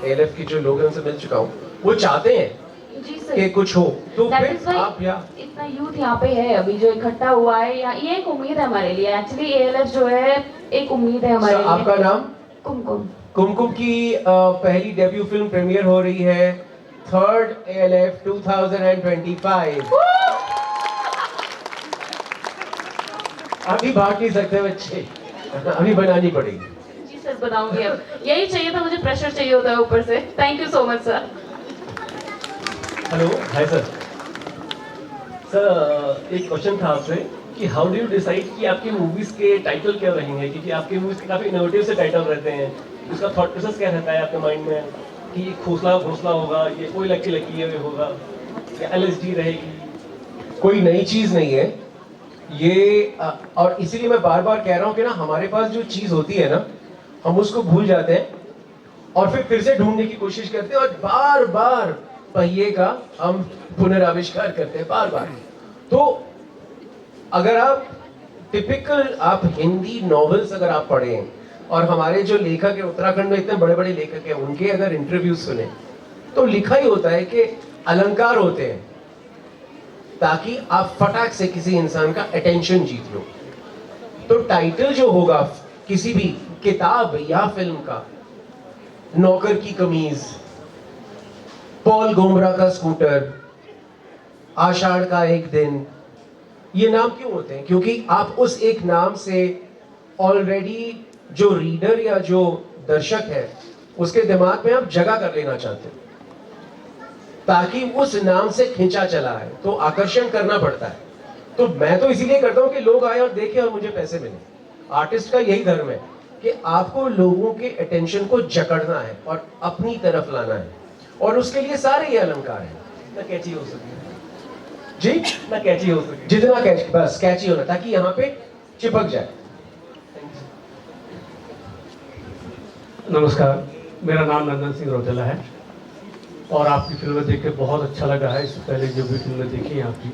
ALF के जो लोग हैं उनसे मिल चुका हूँ, वो चाहते हैं जी सर, कि कुछ हो, तो That फिर is why आप या इतना यूथ यहाँ पे है अभी जो इकट्ठा हुआ है, या ये एक उम्मीद है हमारे लिए। एक्चुअली ALF जो है एक उम्मीद है हमारे लिए। आपका नाम? कुमकुम। कुमकुम की पहली डेब्यू फिल्म प्रीमियर हो रही है 3rd ALF 2025। अभी भाग नहीं सकते बच्चे, अभी बनानी पड़ेगी। जी सर, बनाऊंगी अब। यही चाहिए था मुझे, प्रेशर चाहिए होता है ऊपर से। Thank you so much sir. Hello, hi sir. Sir एक क्वेश्चन था आपसे कि हाउ डू यू डिसाइड कि आपकी मूवीज के टाइटल क्या रहेंगे, क्योंकि आपकी मूवीज के काफी इनोवेटिव से टाइटल रहते हैं। उसका थॉट प्रोसेस क्या रहता है आपके माइंड में कि ये घोंसला घोंसला होगा, ये कोई लकी लकी है होगा, या LSD रहेगी? कोई नई चीज नहीं है ये, और इसीलिए मैं बार बार कह रहा हूँ कि ना हमारे पास जो चीज होती है ना, हम उसको भूल जाते हैं और फिर से ढूंढने की कोशिश करते हैं, और बार बार पहिए का हम पुनराविष्कार करते हैं बार बार। तो अगर आप टिपिकल आप हिंदी नॉवेल्स अगर आप पढ़ें, और हमारे जो लेखक है उत्तराखंड में इतने बड़े बड़े लेखक हैं, उनके अगर इंटरव्यू सुने तो लिखा ही होता है कि अलंकार होते हैं ताकि आप फटाक से किसी इंसान का अटेंशन जीत लो। तो टाइटल जो होगा किसी भी किताब या फिल्म का, नौकर की कमीज, पॉल गोमरा का स्कूटर, आषाढ़ का एक दिन, ये नाम क्यों होते हैं? क्योंकि आप उस एक नाम से ऑलरेडी जो रीडर या जो दर्शक है उसके दिमाग में आप जगह कर लेना चाहते हैं, ताकि उस नाम से खींचा चला है, तो आकर्षण करना पड़ता है। तो मैं तो इसीलिए करता हूं कि लोग आए और देखें और मुझे पैसे मिले। आर्टिस्ट का यही धर्म है कि आपको लोगों के अटेंशन को जकड़ना है और अपनी तरफ लाना है, और उसके लिए सारे ये अलंकार हैं। ना कैची हो सके जी, ना कैची हो सके, जितना कैच, बस कैची होना, ताकि यहाँ पे चिपक जाए। नमस्कार, मेरा नाम नंदन सिंह रौतेला है और आपकी फिल्में देख के बहुत अच्छा लगा है। इससे पहले जो भी फिल्में देखी हैं आपकी,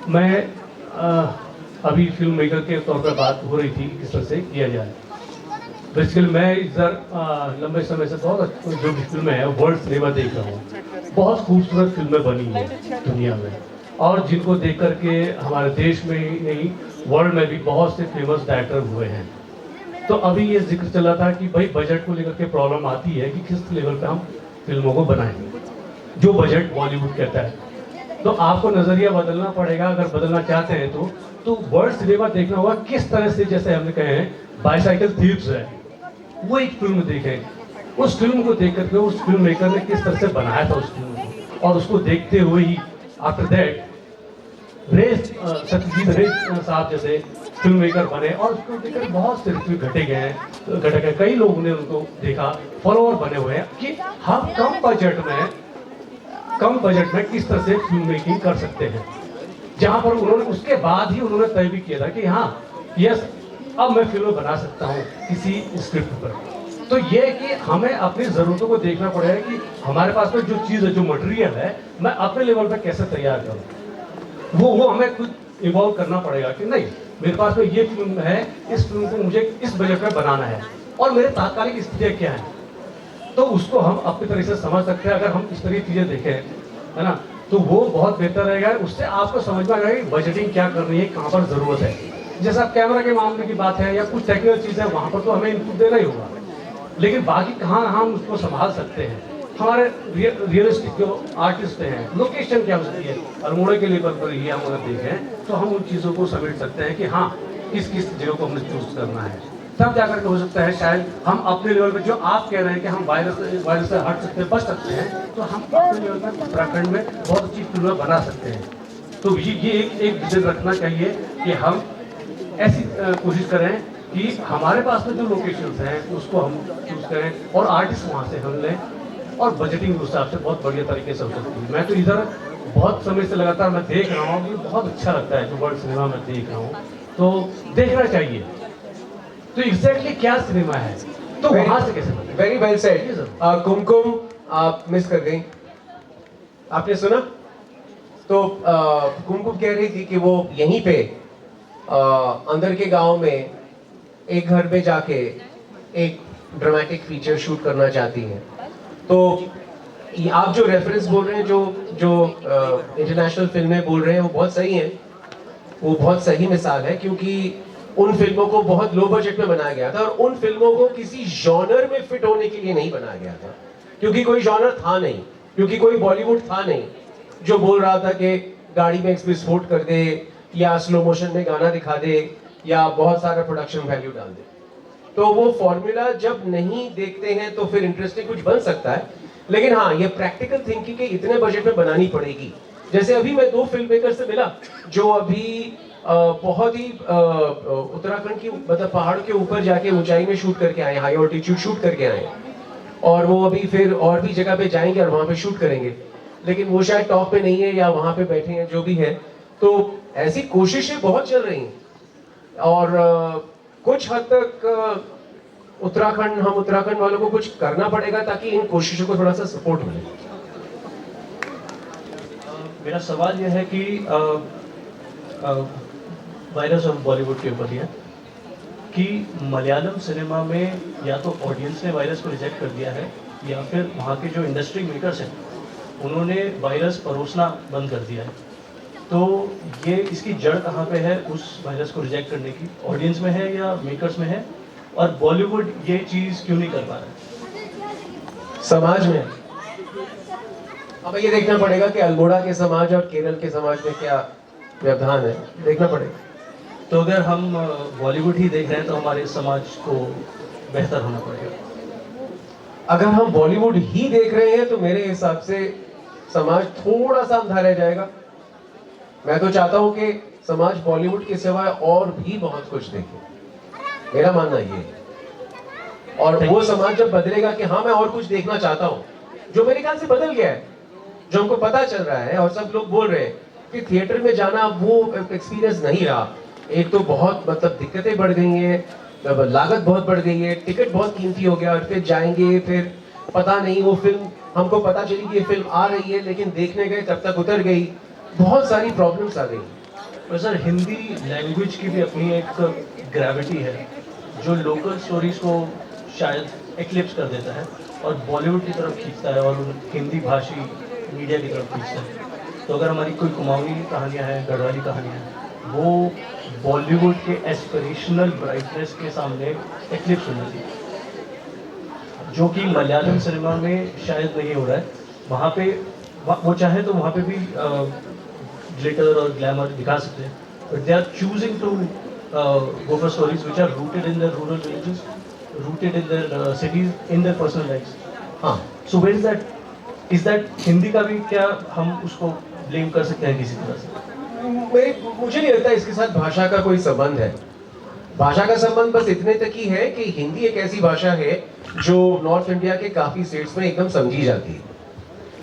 मैं अभी फिल्म मेकर के तौर पर बात हो रही थी किस तरह से किया जाए। बेसिकली मैं इधर लंबे समय से बहुत जो भी फिल्में हैं वर्ल्ड सिनेमा देख रहा हूँ। बहुत खूबसूरत फिल्में बनी हैं दुनिया में, और जिनको देख करके हमारे देश में ही नहीं वर्ल्ड में भी बहुत से फेमस डायरेक्टर हुए हैं। तो अभी ये जिक्र चला था कि भाई बजट को लेकर के प्रॉब्लम आती है कि किस लेवल पे हम फिल्मों को बनाएंगे, जो बजट बॉलीवुड कहता है। तो आपको नज़रिया बदलना पड़ेगा अगर बदलना चाहते हैं तो वर्ल्ड सिनेमा देखना होगा किस तरह से, जैसे हमने कहे हैं बाइसाइकिल थीव्स है, वो एक फिल्म देखें, उस फिल्म को देख करके उस फिल्म मेकर ने किस तरह से बनाया था उस फिल्म को, और उसको देखते हुए ही आफ्टर दैट सत्यजीत रे साहब जैसे फिल्म मेकर बने, और उसको देखकर बहुत से रिव्यू घटे गए, कई लोगों ने उनको देखा, फॉलोअर बने हुए हैं कि हम कम बजट में किस तरह से फिल्म मेकिंग कर सकते हैं। जहां पर उन्होंने उसके बाद ही उन्होंने तय भी किया था कि हाँ यस, अब मैं फिल्म बना सकता हूँ किसी स्क्रिप्ट पर। तो ये कि हमें अपनी ज़रूरतों को देखना पड़ेगा कि हमारे पास में जो चीज़ है, जो मटेरियल है, मैं अपने लेवल पर कैसे तैयार करूँ। वो हमें खुद इवॉल्व करना पड़ेगा कि नहीं, मेरे पास में ये फिल्म है, इस फिल्म को मुझे इस बजट में बनाना है और मेरे तात्कालिक स्थितियाँ क्या हैं, तो उसको हम अपनी तरह से समझ सकते हैं। अगर हम इस तरह की चीज़ें देखें, है ना, तो वो बहुत बेहतर रहेगा। उससे आपको समझ में आएगा कि बजटिंग क्या करनी है, कहाँ पर ज़रूरत है। जैसा कैमरा के मामले की बात है या कुछ टेक्निकल चीज़ है, वहाँ पर तो हमें इनपुट देना ही होगा, लेकिन बाकी कहाँ हम उसको संभाल सकते हैं। हमारे रियलिस्टिक जो आर्टिस्ट हैं, लोकेशन क्या हो सकती है, अल्मोड़ा के लेवल पर ही हम अगर देखें तो हम उन चीज़ों को समेट सकते हैं कि हाँ किस किस जगह को हमें चूज करना है। तब जाकर के हो सकता है शायद हम अपने लेवल पे, जो आप कह रहे हैं कि हम वायरस से हट सकते हैं, बच सकते हैं, तो हम अपने लेवल पर उत्तराखंड में बहुत अच्छी फिल्में बना सकते हैं। तो ये एक विजन रखना चाहिए कि हम ऐसी कोशिश करें कि हमारे पास में जो लोकेशंस हैं उसको हम चूज करें और आर्टिस्ट वहाँ से हम लें, और बजटिंग उस हिसाब से बहुत बढ़िया तरीके से हो सकती है। मैं तो इधर बहुत समय से लगातार मैं देख रहा हूँ, मुझे बहुत अच्छा लगता है जो वर्ल्ड सिनेमा में देख रहा हूँ, तो देखना चाहिए। तो एग्जैक्टली क्या सिनेमा है, तो वहाँ से कैसे बने। Very well said. कुमकुम आप मिस कर गई, आपने सुना? तो कुमकुम कह रही थी कि वो यहीं पे अंदर के गांव में एक घर में जाके एक ड्रामेटिक फीचर शूट करना चाहती हैं, तो आप जो रेफरेंस बोल रहे हैं, जो इंटरनेशनल फिल्में बोल रहे हैं, वो बहुत सही हैं, वो बहुत सही मिसाल है, क्योंकि उन फिल्मों को बहुत लो बजट में बनाया गया था और उन फिल्मों को किसी जॉनर में फिट होने के लिए नहीं बनाया गया था, क्योंकि कोई जॉनर था नहीं, क्योंकि कोई बॉलीवुड था नहीं जो बोल रहा था कि गाड़ी में एक विस्फोट कर दे या स्लो मोशन में गाना दिखा दे या बहुत सारा प्रोडक्शन वैल्यू डाल दे। तो वो फॉर्मूला जब नहीं देखते हैं तो फिर इंटरेस्टिंग कुछ बन सकता है, लेकिन हाँ, ये प्रैक्टिकल थिंकिंग के इतने बजट में बनानी पड़ेगी। जैसे अभी मैं 2 फिल्म मेकर से मिला जो अभी बहुत ही उत्तराखंड की मतलब पहाड़ के ऊपर जाके ऊंचाई में शूट करके आए, हाई ऑल्टीट्यूड शूट करके आए, और वो अभी फिर और भी जगह पे जाएंगे और वहां पे शूट करेंगे, लेकिन वो शायद टॉप पे नहीं है या वहां पे बैठे हैं, जो भी है। तो ऐसी कोशिशें बहुत चल रही हैं और कुछ हद तक हम उत्तराखंड वालों को कुछ करना पड़ेगा ताकि इन कोशिशों को थोड़ा सा सपोर्ट मिले। मेरा सवाल यह है कि वायरस ऑफ बॉलीवुड के ऊपर है कि मलयालम सिनेमा में या तो ऑडियंस ने वायरस को रिजेक्ट कर दिया है या फिर वहाँ के जो इंडस्ट्री मेकर्स हैं उन्होंने वायरस परोसना बंद कर दिया है। तो ये इसकी जड़ कहाँ पे है उस वायरस को रिजेक्ट करने की, ऑडियंस में है या मेकर्स में है, और बॉलीवुड ये चीज़ क्यों नहीं कर पा रहा है? समाज में। अब ये देखना पड़ेगा कि अल्मोड़ा के समाज और केरल के समाज में क्या व्यवधान है, देखना पड़ेगा। तो अगर हम बॉलीवुड ही देख रहे हैं तो हमारे समाज को बेहतर होना पड़ेगा। अगर हम बॉलीवुड ही देख रहे हैं तो मेरे हिसाब से समाज थोड़ा सा अंधा रह जाएगा। मैं तो चाहता हूं कि समाज बॉलीवुड के सिवाय और भी बहुत कुछ देखे, मेरा मानना ये है। और वो समाज जब बदलेगा कि हाँ मैं और कुछ देखना चाहता हूँ, जो मेरे ख्याल से बदल गया है, जो हमको पता चल रहा है और सब लोग बोल रहे हैं कि थिएटर में जाना वो एक्सपीरियंस नहीं रहा। एक तो बहुत मतलब दिक्कतें बढ़ गई हैं, लागत बहुत बढ़ गई है, टिकट बहुत कीमती हो गया, और फिर जाएंगे फिर पता नहीं वो फिल्म, हमको पता चली कि ये फिल्म आ रही है लेकिन देखने गए तब तक उतर गई, बहुत सारी प्रॉब्लम्स आ गई। और सर हिंदी लैंग्वेज की भी अपनी एक ग्रेविटी है जो लोकल स्टोरीज को शायद एक्लिप्स कर देता है और बॉलीवुड की तरफ खींचता है और हिंदी भाषी मीडिया की तरफ खींचता है। तो अगर हमारी कोई कुमाऊनी कहानियाँ हैं, गढ़वाली कहानियाँ हैं, वो बॉलीवुड के एस्पिरेशनल ब्राइटनेस के सामने एक्लिप्स होनी चाहिए, जो कि मलयालम सिनेमा में शायद नहीं हो रहा है। वहाँ पे वो चाहे तो वहाँ पे भी ग्लिटर और ग्लैमर दिखा सकते हैं, but they are choosing to go for stories which are rooted in their rural villages, rooted in their cities, in their personal lifes. हाँ, so where is that Hindi का भी क्या हम उसको ब्लेम कर सकते हैं किसी तरह से? मुझे नहीं लगता इसके साथ भाषा का कोई संबंध है। भाषा का संबंध बस इतने तक ही है कि हिंदी एक ऐसी भाषा है जो नॉर्थ इंडिया के काफी स्टेट्स में एकदम समझी जाती है,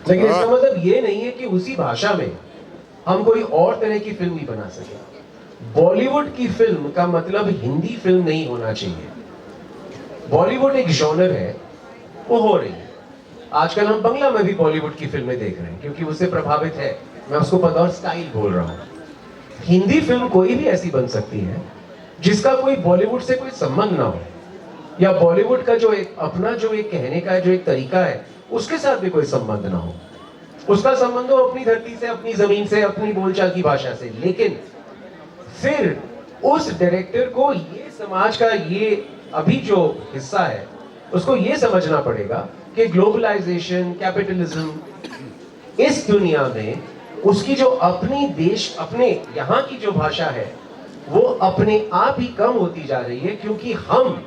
लेकिन इसका मतलब ये नहीं है कि उसी भाषा में हम कोई और तरह की फिल्म नहीं बना सके। बॉलीवुड की फिल्म का मतलब हिंदी फिल्म नहीं होना चाहिए। बॉलीवुड एक जॉनर है, वो हो रही है। आजकल हम बंगला में भी बॉलीवुड की फिल्में देख रहे हैं क्योंकि उससे प्रभावित है, मैं उसको पता और स्टाइल बोल रहा हूँ। हिंदी फिल्म कोई भी ऐसी बन सकती है जिसका कोई बॉलीवुड से कोई संबंध ना हो, या बॉलीवुड का जो एक अपना जो एक कहने का जो एक तरीका है उसके साथ भी कोई संबंध ना हो। उसका संबंध हो अपनी धरती से, अपनी जमीन से, अपनी बोलचाल की भाषा से, लेकिन फिर उस डायरेक्टर को ये समाज का ये अभी जो हिस्सा है उसको ये समझना पड़ेगा कि ग्लोबलाइजेशन, कैपिटलिज्म, इस दुनिया में उसकी जो अपनी देश, अपने यहाँ की जो भाषा है वो अपने आप ही कम होती जा रही है, क्योंकि हम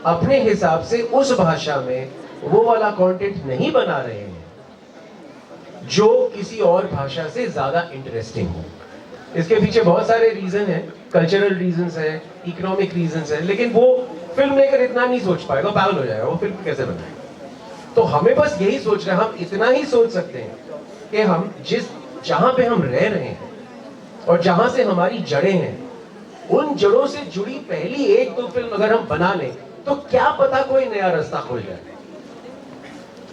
अपने हिसाब से उस भाषा में वो वाला कंटेंट नहीं बना रहे हैं जो किसी और भाषा से ज्यादा इंटरेस्टिंग हो। इसके पीछे बहुत सारे रीजन हैं, कल्चरल रीजंस हैं, इकोनॉमिक रीजंस हैं, लेकिन वो फिल्म लेकर इतना नहीं सोच पाएगा, पागल हो जाएगा, वो फिल्म कैसे बनाएगा। तो हमें बस यही सोचना है, हम इतना ही सोच सकते हैं कि हम जहां पे हम रह रहे हैं और जहां से हमारी जड़ें हैं, उन जड़ों से जुड़ी पहली 1-2 फिल्म अगर हम बना लें तो क्या पता कोई नया रास्ता खोल जाए।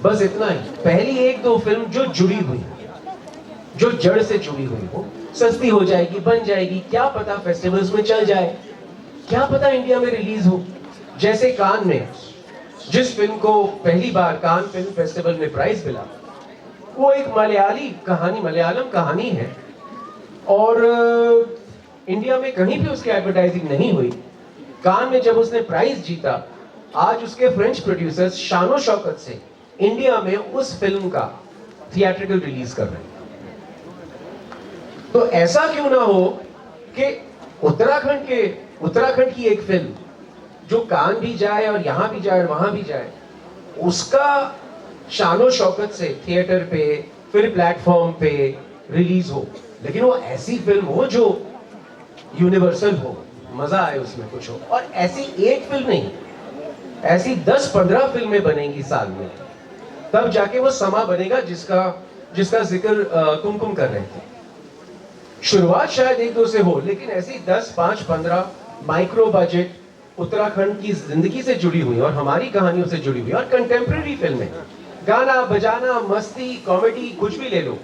बस इतना ही, पहली 1-2 फिल्म जो जुड़ी हुई, जो जड़ से जुड़ी हुई हो, सस्ती हो जाएगी, बन जाएगी, क्या पता फेस्टिवल्स में चल जाए, क्या पता इंडिया में रिलीज हो। जैसे कान में जिस फिल्म को पहली बार कान फिल्म फेस्टिवल में प्राइज मिला, वो एक मलयाली कहानी, मलयालम कहानी है और इंडिया में कहीं भी उसकी एडवर्टाइजिंग नहीं हुई। कान में जब उसने प्राइज जीता, आज उसके फ्रेंच प्रोड्यूसर्स शानो शौकत से इंडिया में उस फिल्म का थिएट्रिकल रिलीज कर रहे हैं। तो ऐसा क्यों ना हो कि उत्तराखंड की एक फिल्म जो कान भी जाए और यहां भी जाए और वहां भी जाए, उसका शानो शौकत से थिएटर पे फिर प्लेटफॉर्म पे रिलीज हो, लेकिन वो ऐसी फिल्म हो जो यूनिवर्सल हो, मजा आए उसमें कुछ हो। और ऐसी एक फिल्म नहीं, ऐसी 10-15 फिल्में बनेंगी साल में, तब जाके वो समा बनेगा जिसका जिक्र कुमकुम कर रहे थे। शुरुआत शायद 1-2 से हो, लेकिन ऐसी 10, 5, 15 माइक्रो बजट उत्तराखंड की जिंदगी से जुड़ी हुई और हमारी कहानियों से जुड़ी हुई और कंटेम्प्रेरी फिल्में, गाना बजाना, मस्ती, कॉमेडी, कुछ भी ले लो,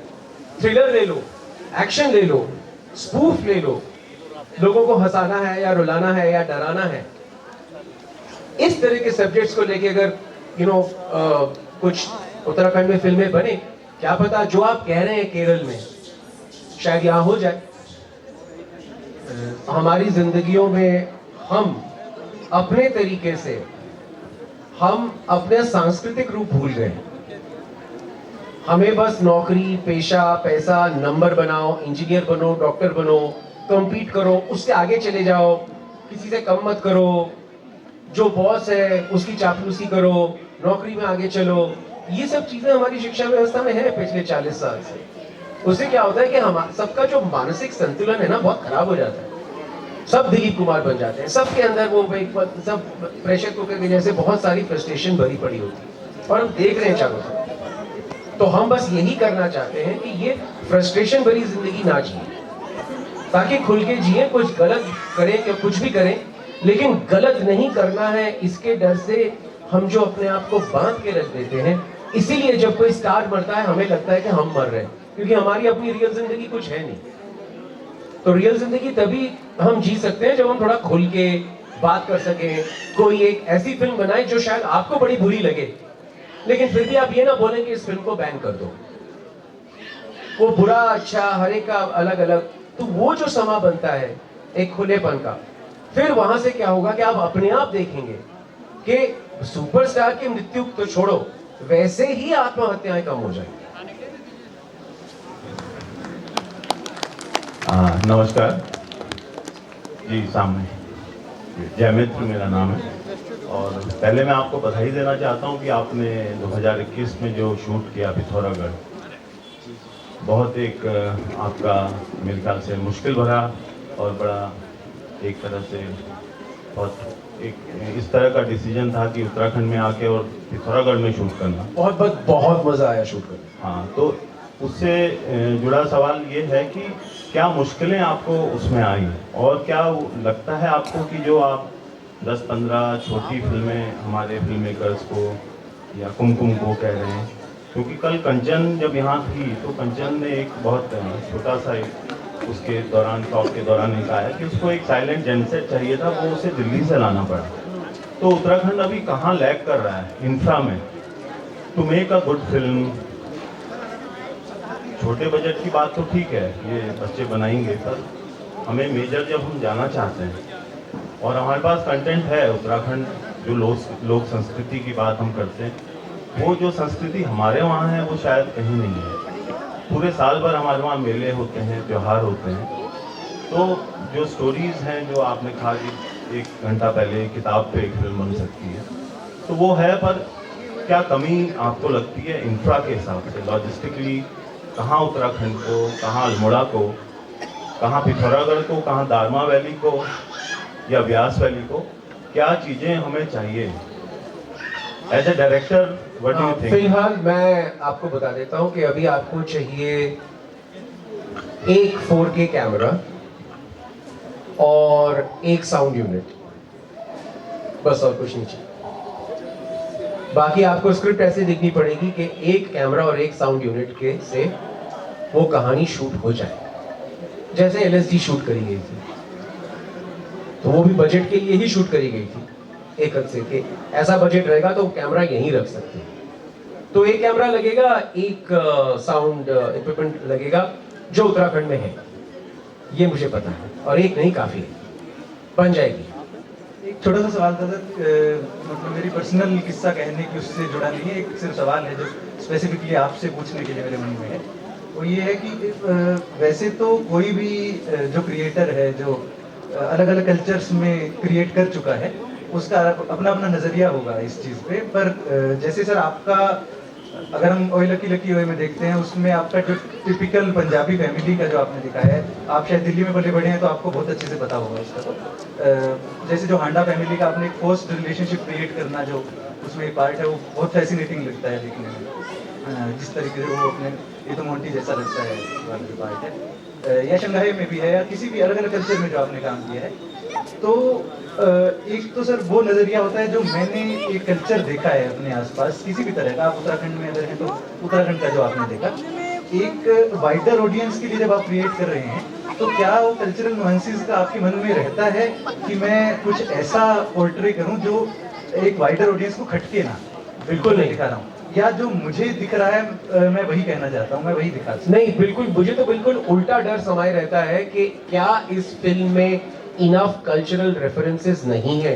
थ्रिलर ले लो, एक्शन ले लो, स्पूफ ले लो, लोगों को हंसाना है या रुलाना है या डराना है, इस तरह के सब्जेक्ट्स को लेके अगर कुछ उत्तराखंड में फिल्में बने, क्या पता जो आप कह रहे हैं केरल में शायद यहाँ हो जाए। हमारी जिंदगियों में हम अपने तरीके से हम अपने सांस्कृतिक रूप भूल गए। हमें बस नौकरी, पेशा, पैसा, नंबर बनाओ, इंजीनियर बनो, डॉक्टर बनो, कम्पीट करो, उससे आगे चले जाओ, किसी से कम मत करो, जो बॉस है उसकी चापलूसी करो, नौकरी में आगे चलो। ये सब चीजें हमारी शिक्षा व्यवस्था में है पिछले 40 साल से। उससे क्या होता है कि हम सबका जो मानसिक संतुलन है ना, बहुत खराब हो जाता है। सब दिलीप कुमार बन जाते हैं, सबके अंदर वो सब प्रेशर कुकर के जैसे बहुत सारी फ्रस्ट्रेशन भरी पड़ी होती है और हम देख रहे हैं चारों तरफ। तो हम बस यही करना चाहते हैं कि ये फ्रस्ट्रेशन भरी जिंदगी ना जिए, ताकि खुल के जिए, कुछ गलत करें या कुछ भी करें, लेकिन गलत नहीं करना है, इसके डर से हम जो अपने आप को बांध के रख देते हैं। इसीलिए जब कोई स्टार मरता है हमें लगता है कि हम मर रहे हैं, क्योंकि हमारी अपनी रियल जिंदगी कुछ है नहीं। तो रियल जिंदगी तभी हम जी सकते हैं जब हम थोड़ा खुल के बात कर सकें। कोई एक ऐसी फिल्म बनाए जो शायद आपको बड़ी बुरी लगे, लेकिन फिर भी आप ये ना बोलें कि इस फिल्म को बैन कर दो। वो बुरा अच्छा हर एक का अलग अलग, तो वो जो समा बनता है एक खुलेपन का, फिर वहां से क्या होगा कि आप अपने आप देखेंगे कि सुपरस्टार की मृत्यु तो छोड़ो, वैसे ही आत्महत्याएं कम हो जाएंगी। नमस्कार जी, सामने जय मित्र मेरा नाम है। और पहले मैं आपको बधाई देना चाहता हूं कि आपने 2021 में जो शूट किया पिथौरागढ़, बहुत एक आपका मेरे ख्याल से मुश्किल भरा और बड़ा एक तरह से बहुत एक इस तरह का डिसीजन था कि उत्तराखंड में आके और पिथौरागढ़ में शूट करना। बहुत मज़ा आया शूट करने। हाँ, तो उससे जुड़ा सवाल ये है कि क्या मुश्किलें आपको उसमें आई और क्या लगता है आपको कि जो आप 10-15 छोटी फिल्में हमारे फिल्म मेकर्स को या कुमकुम को कह रहे हैं, क्योंकि कल कंचन जब यहाँ थी तो कंचन ने एक बहुत छोटा सा उसके दौरान टॉक के दौरान ने कहा है कि उसको एक साइलेंट जेनसेट चाहिए था, वो उसे दिल्ली से लाना पड़ा। तो उत्तराखंड अभी कहाँ लैग कर रहा है इंफ्रा में to make a good film? छोटे बजट की बात तो ठीक है, ये बच्चे बनाएंगे, पर हमें मेजर जब हम जाना चाहते हैं और हमारे पास कंटेंट है, उत्तराखंड जो लोक संस्कृति की बात हम करते हैं, वो जो संस्कृति हमारे वहाँ है वो शायद कहीं नहीं है। पूरे साल भर हमारे वहाँ मेले होते हैं, त्यौहार होते हैं, तो जो स्टोरीज़ हैं जो आपने कहा कि 1 घंटा पहले किताब पे एक फिल्म बन सकती है, तो वो है, पर क्या कमी आपको लगती है इंफ्रा के हिसाब से, लॉजिस्टिकली? कहाँ उत्तराखंड को, कहाँ अल्मोड़ा को, कहाँ पिथौरागढ़ को, कहाँ दारमा वैली को या व्यास वैली को, क्या चीज़ें हमें चाहिए as a director? What do you think? फिलहाल मैं आपको बता देता हूँ कि अभी आपको चाहिए एक 4K कैमरा और एक साउंड यूनिट, बस और कुछ नहीं चाहिए। बाकी आपको स्क्रिप्ट ऐसे लिखनी पड़ेगी कि एक कैमरा और एक साउंड यूनिट के से वो कहानी शूट हो जाए, जैसे LSD शूट करी गई थी, तो वो भी बजट के लिए ही शूट करी गई थी। एक हद से कि ऐसा बजट रहेगा तो कैमरा यहीं रख सकते हैं। तो एक कैमरा लगेगा, एक साउंड इक्विपमेंट लगेगा जो उत्तराखंड में है, ये मुझे पता है, और एक नहीं काफ़ी है, बन जाएगी। एक छोटा सा सवाल था सर, मतलब मेरी पर्सनल किस्सा कहने की उससे जुड़ा नहीं है, एक सिर्फ सवाल है जो स्पेसिफिकली आपसे पूछने के लिए मेरे मन में है। वो ये है कि वैसे तो कोई भी जो क्रिएटर है जो अलग अलग कल्चर्स में क्रिएट कर चुका है उसका अपना अपना नज़रिया होगा इस चीज़ पे, पर जैसे सर आपका अगर हम ओए लकी लकी ओए में देखते हैं उसमें आपका जो टिपिकल पंजाबी फैमिली का जो आपने दिखाया है, आप शायद दिल्ली में पले बड़े हैं तो आपको बहुत अच्छे से पता होगा इसका। तो जैसे जो हांडा फैमिली का आपने एक फोर्स्ड रिलेशनशिप क्रिएट करना जो उसमें एक पार्ट है वो बहुत फैसिनेटिंग लगता है देखने में, जिस तरीके से वो अपने ये तो मोंटी जैसा लगता है वाला जो पार्ट है, या शंघाई में भी है या किसी भी अलग अलग कल्चर में जो आपने काम किया है। तो एक तो सर वो नज़रिया होता है जो मैंने एक कल्चर देखा है अपने आसपास किसी भी तरह का, आप उत्तराखंड में अगर हैं तो उत्तराखंड का जो आपने देखा, एक वाइडर ऑडियंस के लिए जब आप क्रिएट कर रहे हैं तो क्या वो कल्चरल नुआंसेस का आपके मन में रहता है कि मैं कुछ ऐसा पोर्ट्रे करूं जो एक वाइडर ऑडियंस को खटके ना? बिल्कुल नहीं दिखा रहा हूँ, या जो मुझे दिख रहा है मैं वही कहना चाहता हूँ, मैं वही दिखा नहीं, बिल्कुल मुझे तो बिल्कुल उल्टा डर समाये रहता है कि क्या इस फिल्म में इनफ कल्चरल रेफरेंसेस नहीं है,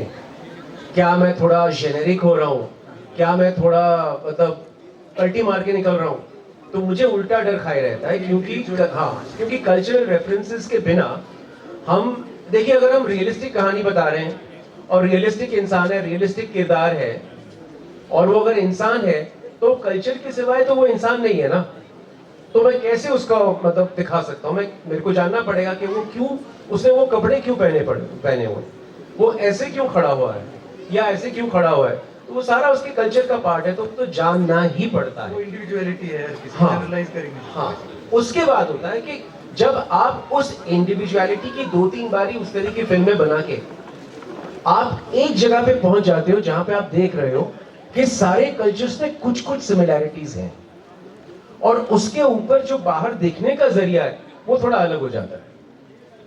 क्या मैं थोड़ा जेनेरिक हो रहा हूँ, क्या मैं थोड़ा मतलब पलटी मार के निकल रहा हूँ। तो मुझे उल्टा डर खाए रहता है क्योंकि कल्चरल रेफरेंसेस के बिना हम देखिए, अगर हम रियलिस्टिक कहानी बता रहे हैं और रियलिस्टिक इंसान है, रियलिस्टिक किरदार है, और वो अगर इंसान है तो कल्चर के सिवाय तो वो इंसान नहीं है ना, तो मैं कैसे उसका मतलब दिखा सकता हूँ? मेरे को जानना पड़ेगा कि वो क्यों, उसने वो कपड़े क्यों पहने हुए, वो ऐसे क्यों खड़ा हुआ है या ऐसे क्यों खड़ा हुआ है, तो वो सारा उसके कल्चर का पार्ट है, तो जानना ही पड़ता है। वो इंडिविजुअलिटी है, जनरलाइज करेंगे। हाँ, उसके बाद होता है कि जब आप उस इंडिविजुअलिटी की 2-3 बारी उस तरह की फिल्में बना के आप एक जगह पे पहुंच जाते हो जहां पे आप देख रहे हो कि सारे कल्चर्स में कुछ कुछ सिमिलैरिटीज हैं, और उसके ऊपर जो बाहर देखने का जरिया है वो थोड़ा अलग हो जाता है।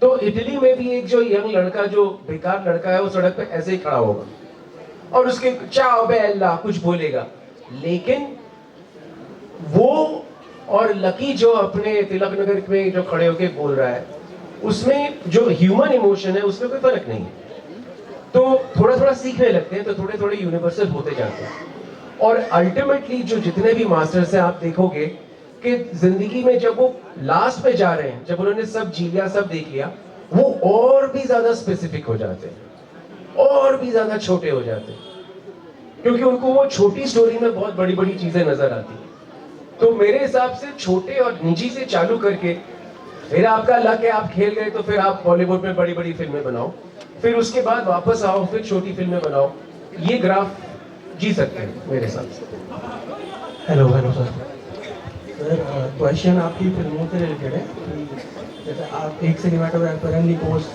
तो इटली में भी एक जो यंग लड़का, जो बेकार लड़का है, वो सड़क पे ऐसे ही खड़ा होगा और उसके चाओ बेल्ला कुछ बोलेगा, लेकिन वो और लकी जो अपने तिलक नगर में जो खड़े होके बोल रहा है, उसमें जो ह्यूमन इमोशन है उसमें कोई फर्क नहीं है। तो थोड़ा थोड़ा सीखने लगते हैं तो थोड़े थोड़े यूनिवर्सल होते जाते हैं, और अल्टीमेटली जो जितने भी मास्टर्स हैं आप देखोगे कि जिंदगी में जब वो लास्ट पे जा रहे हैं, जब उन्होंने सब जी लिया, सब देख लिया, वो और भी ज्यादा स्पेसिफिक हो जाते हैं और भी ज्यादा छोटे हो जाते हैं, क्योंकि उनको वो छोटी स्टोरी में बहुत बड़ी बड़ी चीजें नजर आती हैं। तो मेरे हिसाब से छोटे और निजी से चालू करके, फिर आपका लक है आप खेल गए तो फिर आप बॉलीवुड में बड़ी बड़ी फिल्में बनाओ, फिर उसके बाद वापस आओ, फिर छोटी फिल्में बनाओ, ये ग्राफ जी सकते हैं मेरे हिसाब से। Hello sir. सर क्वेश्चन आपकी फिल्मों से रिलेटेड है कि जैसे आप एक सिनेमाटोग्राफर हैं निकोस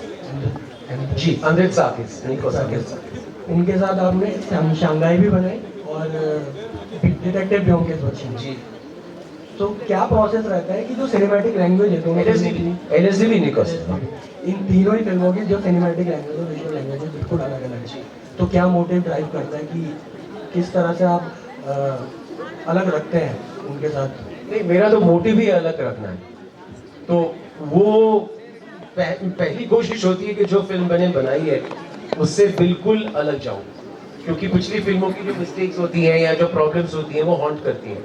जी, अमृत साकिस, निकोस साकिस, उनके साथ आपने शंघाई भी बनाई और डिटेक्टिव ब्योमकेश बच्चन जी। तो क्या प्रोसेस रहता है कि जो सिनेमैटिक लैंग्वेज है दोनों LSD भी निकोस, इन तीनों ही फिल्मों की जो सिनेमैटिक लैंग्वेज और विजुअल लैंग्वेज है बिल्कुल अलग अलग है, तो क्या मोटिव ड्राइव करता है कि किस तरह से आप अलग रखते हैं उनके साथ? नहीं, मेरा तो मोटिव ही अलग रखना है, तो वो पहली कोशिश होती है कि जो फिल्म मैंने बनाई है उससे बिल्कुल अलग जाऊं, क्योंकि पिछली फिल्मों की जो मिस्टेक्स होती हैं या जो प्रॉब्लम्स होती हैं वो हॉन्ट करती हैं,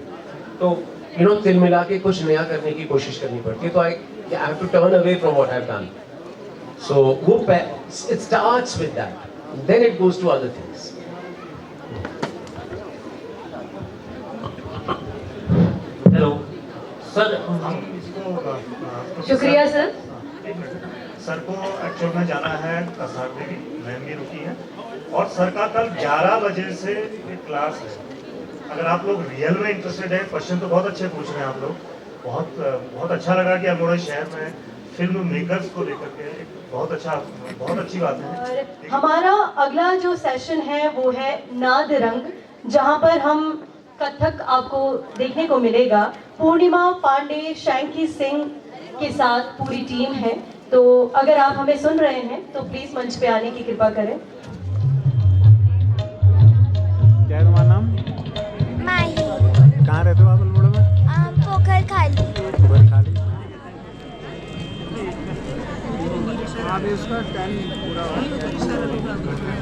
तो तिल मिला के कुछ नया करने की कोशिश करनी पड़ती है। तो I have to turn away from what I have done, so वो it starts with that, then it goes to other things. Hello sir, शुक्रिया सर। सर को एक्चुअल में जाना है कसार देवी, मैम भी रुकी है, और सर का कल 11 बजे से एक क्लास है। अगर आप लोग रियल में इंटरेस्टेड है, क्वेश्चन तो बहुत अच्छे पूछ रहे हैं आप लोग, बहुत अच्छा लगा कि अल्मोड़ा शहर में फिल्म मेकर्स को लेकर के बहुत अच्छी बात है। हमारा अगला जो सेशन है वो है नाद रंग, जहाँ पर हम कथक आपको देखने को मिलेगा। पूर्णिमा पांडे, शैंकी सिंह के साथ पूरी टीम है, तो अगर आप हमें सुन रहे हैं तो प्लीज मंच पे आने की कृपा करें। रहते हो आप अल्मोड़ा में? पोखर खाली। पोखर खाली। अभी उसका 10 पूरा हो गया।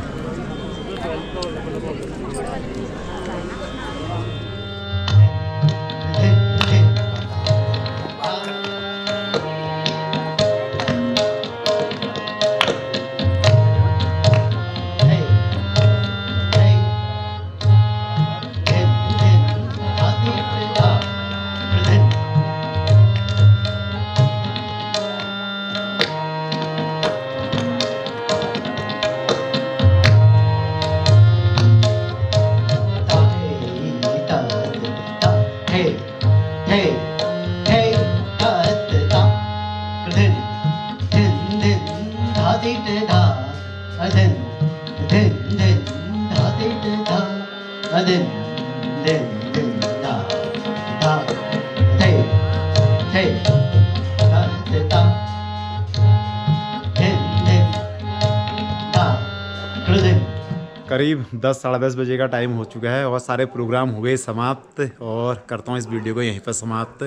करीब 10 साढ़े 10 बजे का टाइम हो चुका है और सारे प्रोग्राम हुए समाप्त और करता हूँ इस वीडियो को यहीं पर समाप्त।